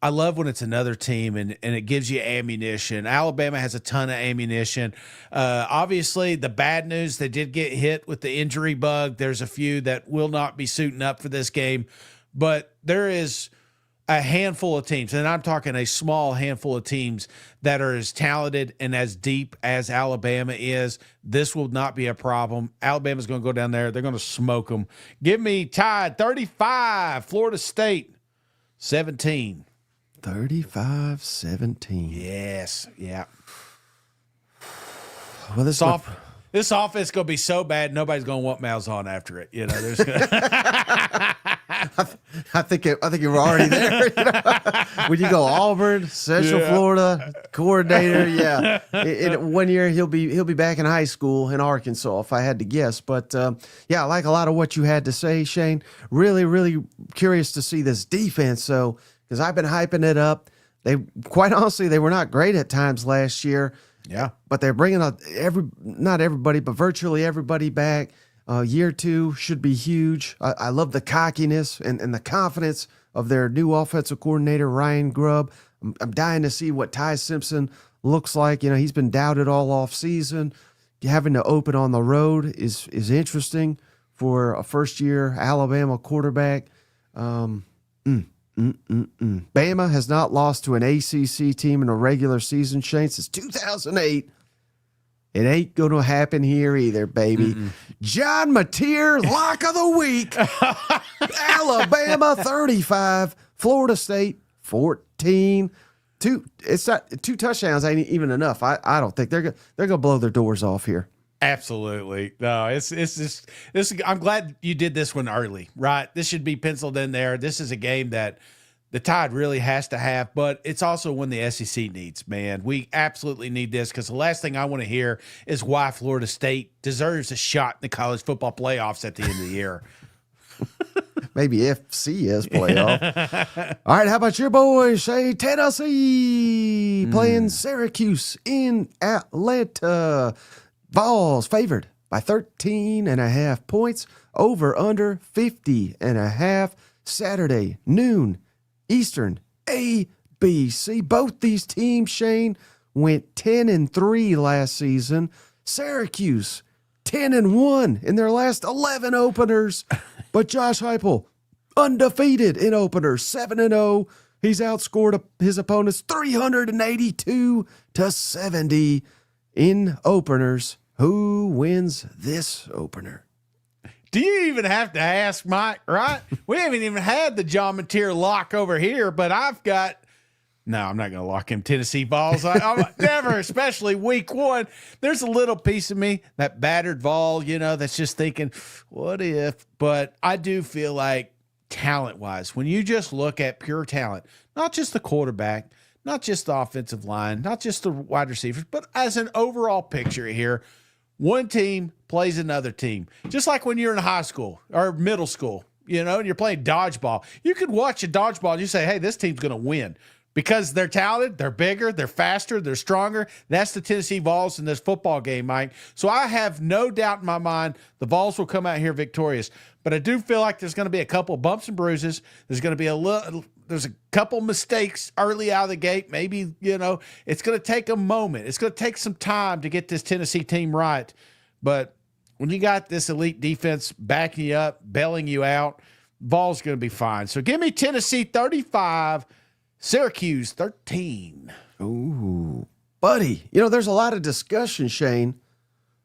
I love when it's another team and it gives you ammunition. Alabama has a ton of ammunition. Obviously, the bad news, they did get hit with the injury bug. There's a few that will not be suiting up for this game, but there is a handful of teams, and I'm talking a small handful of teams that are as talented and as deep as Alabama is. This will not be a problem. Alabama's going to go down there. They're going to smoke them. Give me Tide 35, Florida State 17. 35-17. Yes. Yeah. Well, this This offense is going to be so bad, nobody's going to want Malzahn after it. You know, there's I think you're already there. You know? When you go Auburn, Central Florida coordinator, in 1 year he'll be back in high school in Arkansas, if I had to guess. But I like a lot of what you had to say, Shane. Really, really curious to see this defense. So, because I've been hyping it up. Quite honestly, they were not great at times last year. Yeah, but they're bringing not everybody, but virtually everybody back. Year 2 should be huge. I love the cockiness and the confidence of their new offensive coordinator, Ryan Grubb. I'm dying to see what Ty Simpson looks like. You know, he's been doubted all off season. Having to open on the road is interesting for a first-year Alabama quarterback. Bama has not lost to an ACC team in a regular season, Shane, since 2008. It ain't going to happen here either, baby. John Mateer, lock of the week. Alabama 35, Florida State 14. Two touchdowns ain't even enough. I don't think they're gonna blow their doors off here. Absolutely. No, it's just this. I'm glad you did this one early, right? This should be penciled in there. This is a game that the Tide really has to have, but it's also one the SEC needs, man. We absolutely need this because the last thing I want to hear is why Florida State deserves a shot in the college football playoffs at the end of the year. Maybe FCS playoff. All right, how about your boys? Say Tennessee playing Syracuse in Atlanta. Vols favored by 13.5 points. Over under 50.5. Saturday, noon, Eastern, ABC. Both these teams, Shane, went 10-3 last season. Syracuse, 10-1 in their last 11 openers. But Josh Heupel, undefeated in openers, 7-0. He's outscored his opponents 382-70 in openers. Who wins this opener? Do you even have to ask, Mike, right? We haven't even had the John Mateer lock over here, but I've got No, I'm not going to lock him Tennessee Vols. I'm never, especially week one. There's a little piece of me, that battered Vol, that's just thinking, what if? But I do feel like talent-wise, when you just look at pure talent, not just the quarterback, not just the offensive line, not just the wide receivers, but as an overall picture here, one team plays another team. Just like when you're in high school or middle school, and you're playing dodgeball. You could watch a dodgeball and you say, hey, this team's going to win. Because they're talented, they're bigger, they're faster, they're stronger. That's the Tennessee Vols in this football game, Mike. So I have no doubt in my mind the Vols will come out here victorious. But I do feel like there's going to be a couple bumps and bruises. There's going to be there's a couple mistakes early out of the gate. Maybe, it's going to take a moment. It's going to take some time to get this Tennessee team right. But when you got this elite defense backing you up, bailing you out, Vols going to be fine. So give me Tennessee 35, Syracuse 13. Ooh, buddy. There's a lot of discussion, Shane,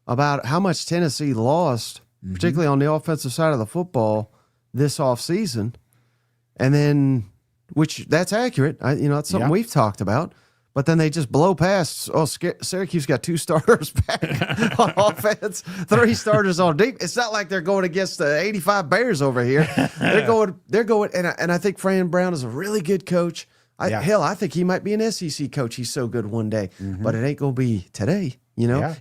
about how much Tennessee lost, particularly on the offensive side of the football this offseason. And then, which that's accurate. That's something we've talked about. But then they just blow past. Syracuse got 2 starters back on offense, 3 starters on deep. It's not like they're going against the 85 Bears over here. They're going, and I think Fran Brown is a really good coach. Hell, I think he might be an SEC coach. He's so good one day, but it ain't gonna be today.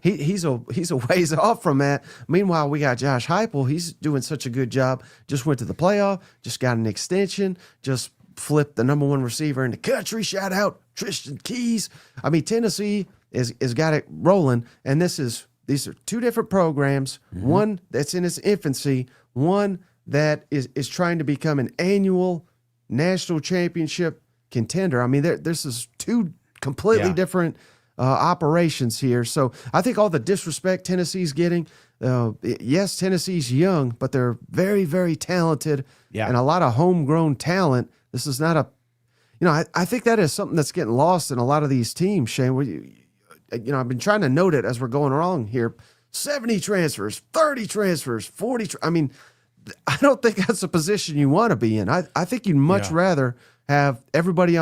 He's a ways off from that. Meanwhile, we got Josh Heupel. He's doing such a good job. Just went to the playoff. Just got an extension. Just flipped the number 1 receiver in the country. Shout out Tristan Keys. I mean, Tennessee is got it rolling, and these are 2 different programs. One that's in its infancy. One that is trying to become an annual national championship contender. I mean, this is 2 completely different operations here. So I think all the disrespect Tennessee's getting, yes, Tennessee's young, but they're very, very talented and a lot of homegrown talent. This is not I think that is something that's getting lost in a lot of these teams, Shane. I've been trying to note it as we're going along here. 70 transfers, 30 transfers, 40. I mean, I don't think that's a position you want to be in. I think you'd much rather have everybody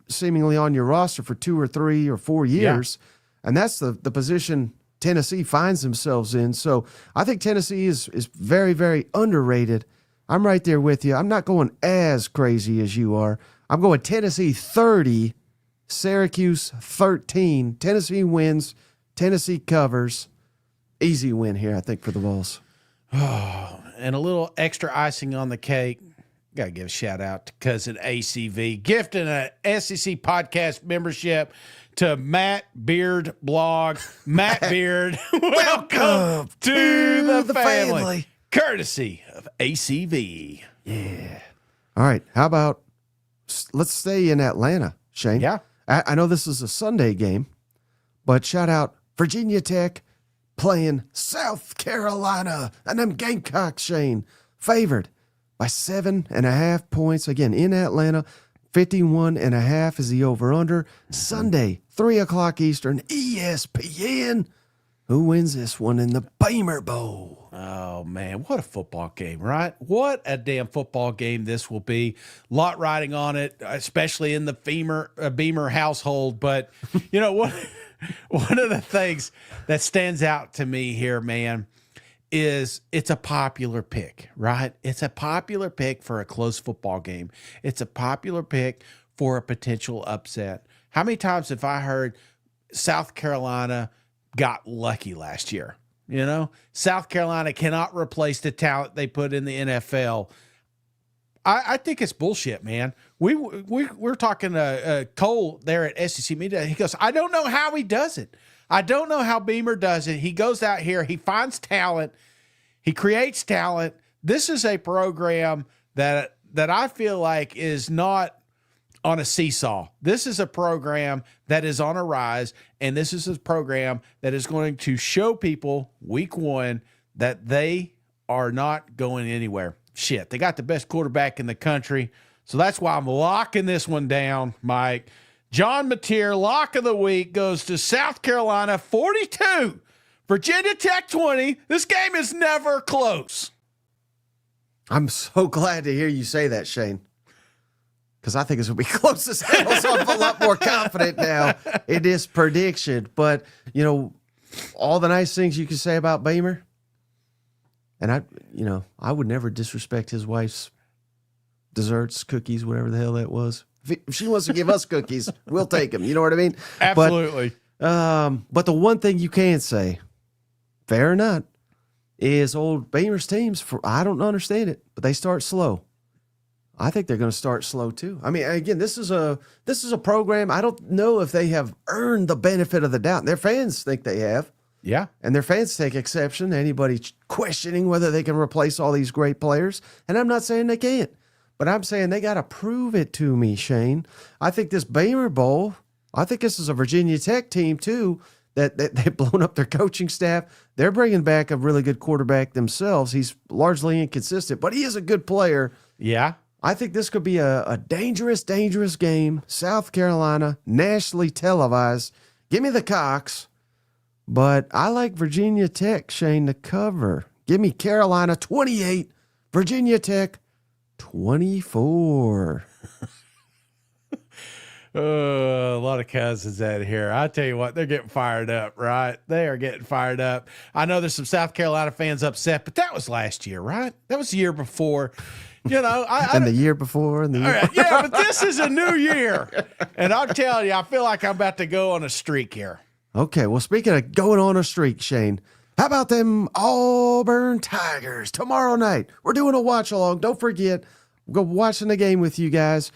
seemingly on your roster for 2 or 3 or 4 years. And that's the position Tennessee finds themselves in. So I think Tennessee is very, very underrated. I'm right there with you. I'm not going as crazy as you are. I'm going Tennessee 30, Syracuse 13. Tennessee wins. Tennessee covers. Easy win here, I think, for the Vols. Oh, and a little extra icing on the cake. Got to give a shout out to cousin ACV, gifting an SEC podcast membership to Matt Beard blog. Matt Beard, welcome to the family. Courtesy of ACV. Yeah. All right. How about let's stay in Atlanta, Shane? Yeah. I know this is a Sunday game, but shout out Virginia Tech playing South Carolina and them Gamecocks, Shane, favored by 7.5 points. Again, in Atlanta, 51.5 is the over-under. Sunday, 3 o'clock Eastern, ESPN. Who wins this one in the Beamer Bowl? Oh, man, what a football game, right? What a damn football game this will be. A lot riding on it, especially in the Beamer household. But, one of the things that stands out to me here, man, is it's a popular pick, right? It's a popular pick for a close football game. It's a popular pick for a potential upset. How many times have I heard South Carolina got lucky last year? South Carolina cannot replace the talent they put in the NFL. I think it's bullshit, man. We're talking to Cole there at SEC Media. He goes, I don't know how he does it. I don't know how Beamer does it. He goes out here, he finds talent, he creates talent. This is a program that I feel like is not on a seesaw. This is a program that is on a rise, and this is a program that is going to show people week one that they are not going anywhere. Shit, they got the best quarterback in the country, so that's why I'm locking this one down, Mike. John Mateer, lock of the week, goes to South Carolina 42, Virginia Tech 20. This game is never close. I'm so glad to hear you say that, Shane. because I think it's going to be close as hell, so I'm a lot more confident now in this prediction. But, all the nice things you can say about Beamer, and I would never disrespect his wife's desserts, cookies, whatever the hell that was. If she wants to give us cookies, we'll take them. You know what I mean? Absolutely. But the one thing you can say, fair or not, is old Beamer's teams, I don't understand it, but they start slow. I think they're going to start slow too. I mean, again, this is a program. I don't know if they have earned the benefit of the doubt. Their fans think they have. Yeah. And their fans take exception to anybody questioning whether they can replace all these great players. And I'm not saying they can't, but I'm saying they got to prove it to me, Shane. I think this Beamer Bowl, I think this is a Virginia Tech team too, that they've blown up their coaching staff. They're bringing back a really good quarterback themselves. He's largely inconsistent, but he is a good player. Yeah. I think this could be a dangerous, dangerous game. South Carolina, nationally televised. Give me the Cox, but I like Virginia Tech, Shane, to cover. Give me Carolina 28, Virginia Tech 24. A lot of cousins out here. I tell you what, they're getting fired up, right? They are getting fired up. I know there's some South Carolina fans upset, but that was last year, right? That was the year before. And the year before, and the year before. Yeah, but this is a new year. And I'm telling you, I feel like I'm about to go on a streak here. Okay, well, speaking of going on a streak, Shane, how about them Auburn Tigers tomorrow night? We're doing a watch-along. Don't forget, we'll go watching the game with you guys.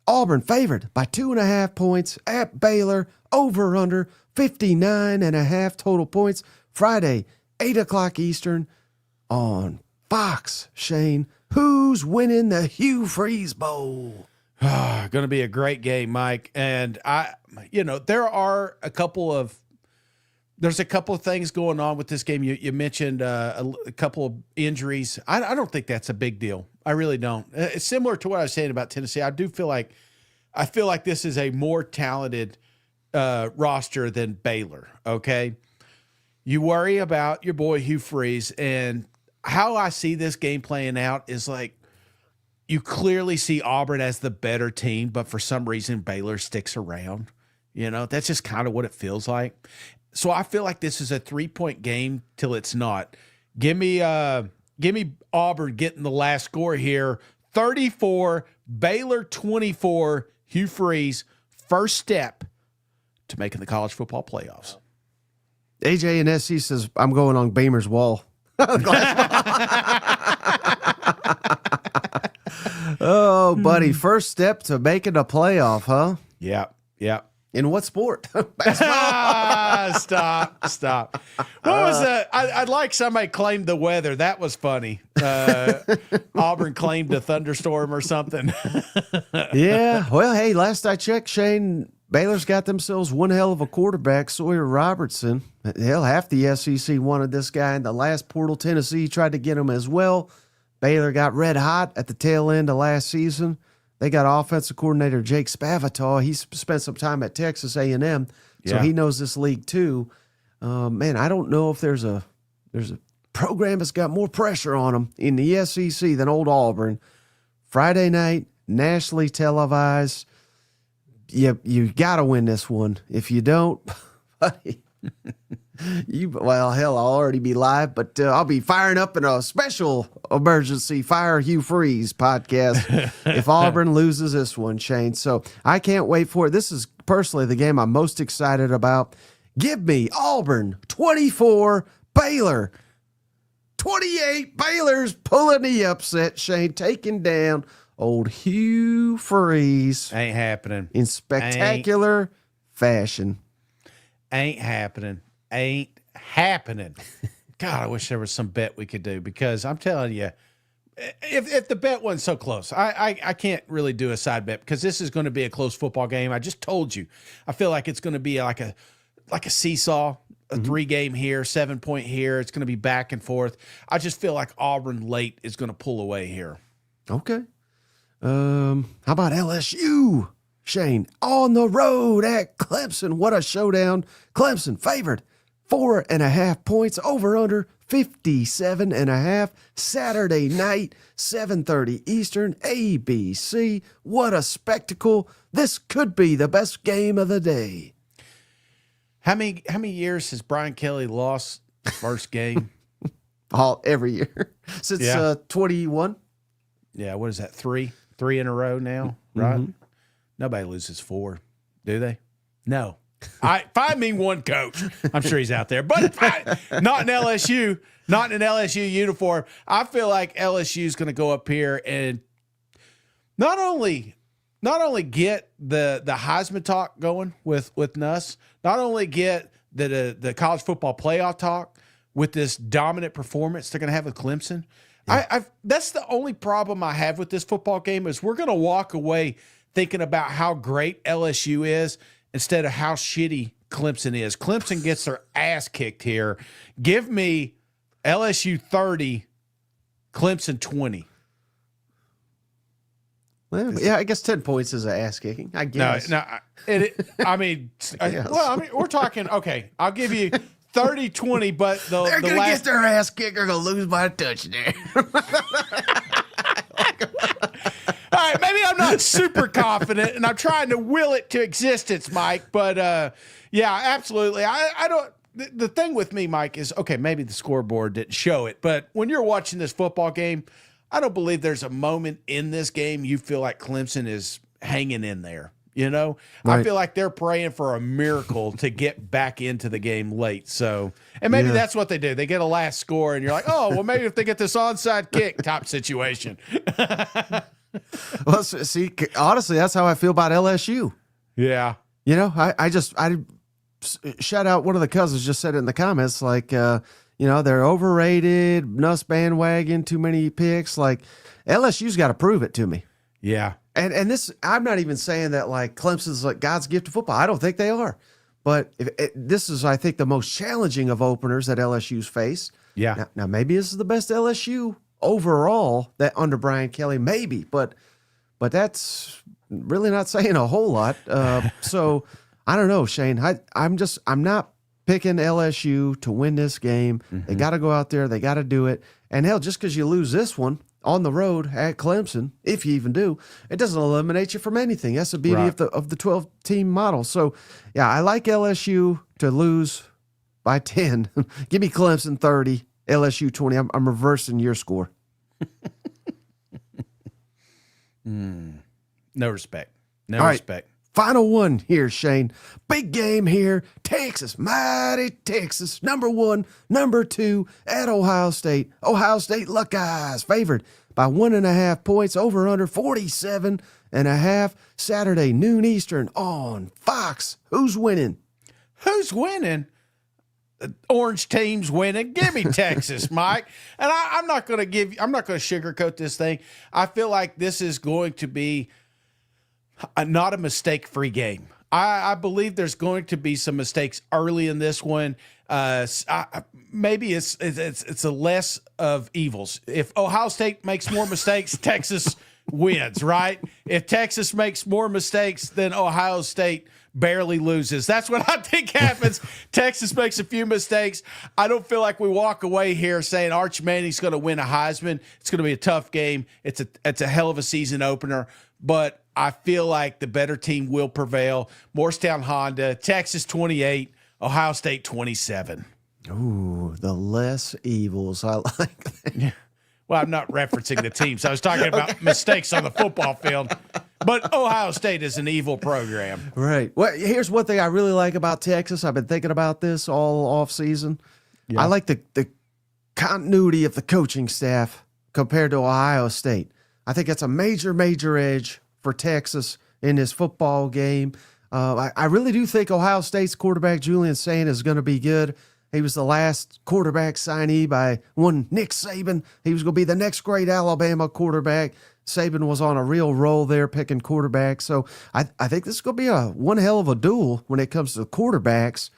Auburn favored by 2.5 points at Baylor, over under 59.5 total points. Friday, 8 o'clock Eastern on Fox. Shane, who's winning the Hugh Freeze Bowl? Going to be a great game, Mike. And there's a couple of things going on with this game. You mentioned a couple of injuries. I don't think that's a big deal. I really don't. It's similar to what I was saying about Tennessee. I feel like this is a more talented roster than Baylor. Okay, you worry about your boy Hugh Freeze, and how I see this game playing out is like you clearly see Auburn as the better team, but for some reason Baylor sticks around. That's just kind of what it feels like. So I feel like this is a 3-point game till it's not. Give me Auburn getting the last score here. 34, Baylor 24, Hugh Freeze, first step to making the college football playoffs. AJ and SC says, I'm going on Beamer's wall. Oh, buddy, first step to making a playoff, huh? Yeah. In what sport? Stop. What was that? I'd like somebody claimed the weather. That was funny. Auburn claimed a thunderstorm or something. Yeah. Well, hey, last I checked, Shane, Baylor's got themselves one hell of a quarterback, Sawyer Robertson. Hell, half the SEC wanted this guy in the last portal. Tennessee tried to get him as well. Baylor got red hot at the tail end of last season. They got offensive coordinator Jake Spavital. He spent some time at Texas A&M, so he knows this league too. Man, I don't know if there's a program that's got more pressure on them in the SEC than old Auburn. Friday night, nationally televised. You got to win this one. If you don't, buddy, I'll already be live, but I'll be firing up in a special emergency Fire Hugh Freeze podcast if Auburn loses this one, Shane. So I can't wait for it. This is personally the game I'm most excited about. Give me Auburn 24, Baylor 28. Baylor's pulling the upset, Shane, taking down old Hugh Freeze. Ain't happening. In spectacular fashion. Ain't happening. God, I wish there was some bet we could do, because I'm telling you, if the bet wasn't so close, I can't really do a side bet, because this is going to be a close football game. I just told you. I feel like it's going to be like a seesaw, a 3-game here, 7-point here. It's going to be back and forth. I just feel like Auburn late is going to pull away here. Okay. How about LSU, Shane, on the road at Clemson? What a showdown. Clemson favored 4.5 points, over under 57.5. Saturday night, 7:30 Eastern, ABC. What a spectacle. This could be the best game of the day. How many years has Brian Kelly lost the first game? Every year. Since 21. Yeah, what is that, three in a row now, right? Mm-hmm. Nobody loses 4, do they? No. Find me one coach. I'm sure he's out there, but not in LSU, not in an LSU uniform. I feel like LSU is going to go up here and not only get the Heisman talk going with Nuss, not only get the college football playoff talk with this dominant performance they're going to have with Clemson. Yeah. That's the only problem I have with this football game is we're going to walk away thinking about how great LSU is instead of how shitty Clemson is. Clemson gets their ass kicked here. Give me LSU 30, Clemson 20. Well, yeah, I guess 10 points is an ass kicking. I guess. No, I mean, we're talking, okay, I'll give you 30-20, but they're going to get their ass kicked. They're going to lose by a touchdown. All right, maybe I'm not super confident, and I'm trying to will it to existence, Mike. But, yeah, absolutely. I don't – the thing with me, Mike, is, okay, maybe the scoreboard didn't show it, but when you're watching this football game, I don't believe there's a moment in this game you feel like Clemson is hanging in there. You know, right. I feel like they're praying for a miracle to get back into the game late. So, and maybe that's what they do. They get a last score, and you're like, oh, well, maybe if they get this onside kick type situation. Well, see, honestly, that's how I feel about LSU. Yeah. You know, I shout out one of the cousins just said it in the comments, like, you know, they're overrated, Nuss bandwagon, too many picks. Like, LSU's got to prove it to me. Yeah. And this, I'm not even saying that like Clemson's like God's gift to football. I don't think they are. But this is, I think, the most challenging of openers that LSU's faced. Yeah. Now maybe this is the best LSU overall that under Brian Kelly, maybe. But that's really not saying a whole lot. So I don't know, Shane. I'm not picking LSU to win this game. Mm-hmm. They got to go out there. They got to do it. And hell, just because you lose this one on the road at Clemson, if you even do, it doesn't eliminate you from anything. That's the beauty of the 12-team model. So, yeah, I like LSU to lose by 10. Give me Clemson 30, LSU 20. I'm reversing your score. No respect. No All respect. Right. Final one here, Shane. Big game here. Texas, mighty Texas. Number 1, number 2 at Ohio State. Ohio State Buckeyes favored by 1.5 points. Over under 47.5. Saturday, noon Eastern on Fox. Who's winning? Who's winning? The orange team's winning. Give me Texas, Mike. And I'm not going to sugarcoat this thing. I feel like this is going to be not a mistake-free game. I believe there's going to be some mistakes early in this one. Maybe it's a less of evils. If Ohio State makes more mistakes, Texas wins, right? If Texas makes more mistakes, then Ohio State barely loses. That's what I think happens. Texas makes a few mistakes. I don't feel like we walk away here saying Arch Manning's going to win a Heisman. It's going to be a tough game. It's a hell of a season opener, but I feel like the better team will prevail. Morristown Honda, Texas 28, Ohio State 27. Ooh, the less evils. I like that. Yeah. Well, I'm not referencing the teams. I was talking about mistakes on the football field. But Ohio State is an evil program. Right. Well, here's one thing I really like about Texas. I've been thinking about this all off season. Yeah. I like the continuity of the coaching staff compared to Ohio State. I think that's a major, major edge for Texas in this football game. I really do think Ohio State's quarterback, Julian Saint, is going to be good. He was the last quarterback signee by one Nick Saban. He was going to be the next great Alabama quarterback. Saban was on a real roll there picking quarterbacks. So I think this is going to be one hell of a duel when it comes to quarterbacks.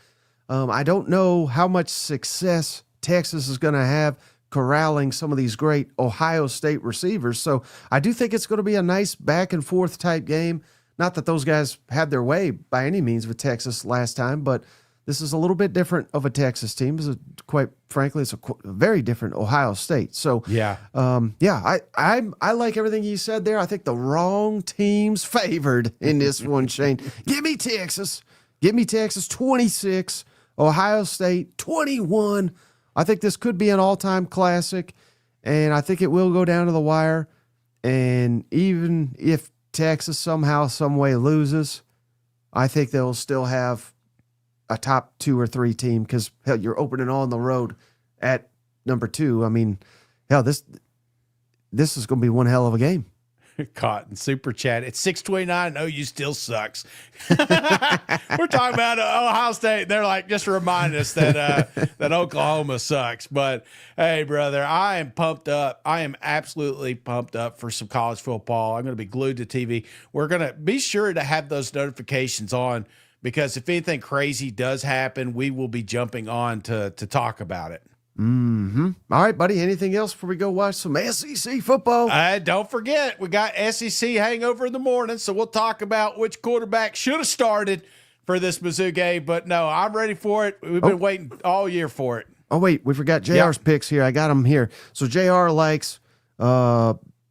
I don't know how much success Texas is going to have corralling some of these great Ohio State receivers. So I do think it's going to be a nice back and forth type game. Not that those guys had their way by any means with Texas last time, but This is a little bit different of a Texas team. This is quite frankly, it's a very different Ohio State. So I like everything you said there. I think the wrong team's favored in this one, Shane. Give me Texas. Give me Texas 26, Ohio State 21. I think this could be an all-time classic, and I think it will go down to the wire. And even if Texas somehow, some way loses, I think they'll still have a top 2 or 3 team because, hell, you're opening on the road at number 2. I mean, hell, this is going to be one hell of a game. Cotton super chat. It's 6:29. OU still sucks. We're talking about Ohio State. They're like just reminding us that that Oklahoma sucks. But hey, brother, I am pumped up. I am absolutely pumped up for some college football. I'm going to be glued to TV. We're going to be sure to have those notifications on because if anything crazy does happen, we will be jumping on to talk about it. Mm-hmm. All right, buddy. Anything else before we go watch some SEC football? Don't forget, we got SEC hangover in the morning, so we'll talk about which quarterback should have started for this Mizzou game. But no, I'm ready for it. We've been waiting all year for it. Oh, wait, we forgot JR's picks here. I got them here. So JR likes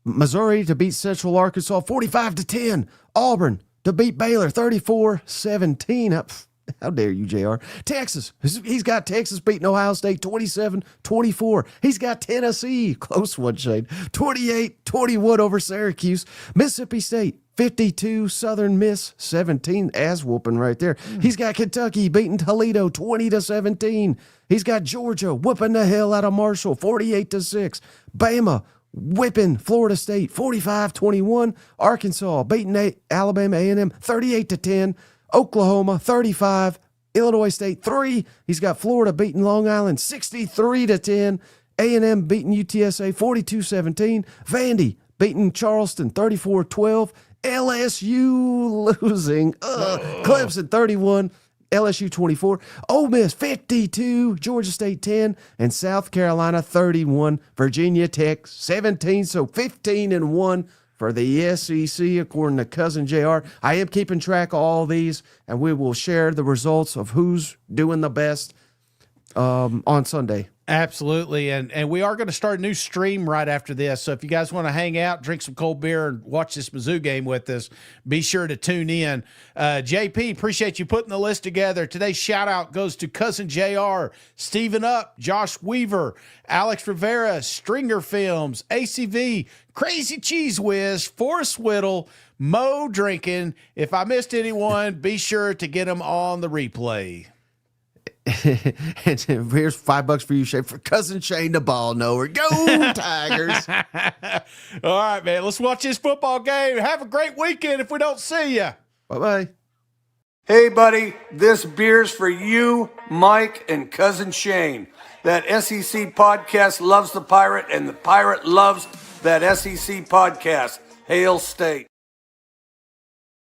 Missouri to beat Central Arkansas 45-10. Auburn to beat Baylor 34-17. How dare you, JR? Texas. He's got Texas beating Ohio State 27-24. He's got Tennessee. Close one, Shane. 28-21 over Syracuse. Mississippi State 52. Southern Miss 17. Ass whooping right there. He's got Kentucky beating Toledo 20-17. He's got Georgia whooping the hell out of Marshall 48-6. Bama whipping Florida State 45-21. Arkansas beating Alabama A&M 38-10. Oklahoma 35, Illinois State 3. He's got Florida beating Long Island 63-10. A&M beating UTSA 42-17. Vandy beating Charleston 34-12. LSU losing Clemson 31, LSU 24. Ole Miss 52, Georgia State 10, and South Carolina 31. Virginia Tech 17, so 15-1. For the SEC, according to Cousin JR. I am keeping track of all these, and we will share the results of who's doing the best on Sunday. Absolutely, and we are going to start a new stream right after this. So if you guys want to hang out, drink some cold beer, and watch this Mizzou game with us, be sure to tune in. JP, appreciate you putting the list together. Today's shout-out goes to Cousin JR, Stephen Up, Josh Weaver, Alex Rivera, Stringer Films, ACV, Crazy Cheese Whiz, Forrest Whittle, Mo Drinking. If I missed anyone, be sure to get them on the replay. And here's $5 for you, Shane, for Cousin Shane, the ball knower. Go Tigers! All right, man. Let's watch this football game. Have a great weekend if we don't see you. Bye-bye. Hey, buddy, this beer's for you, Mike, and Cousin Shane. That SEC podcast loves the Pirate, and the Pirate loves that SEC podcast. Hail State.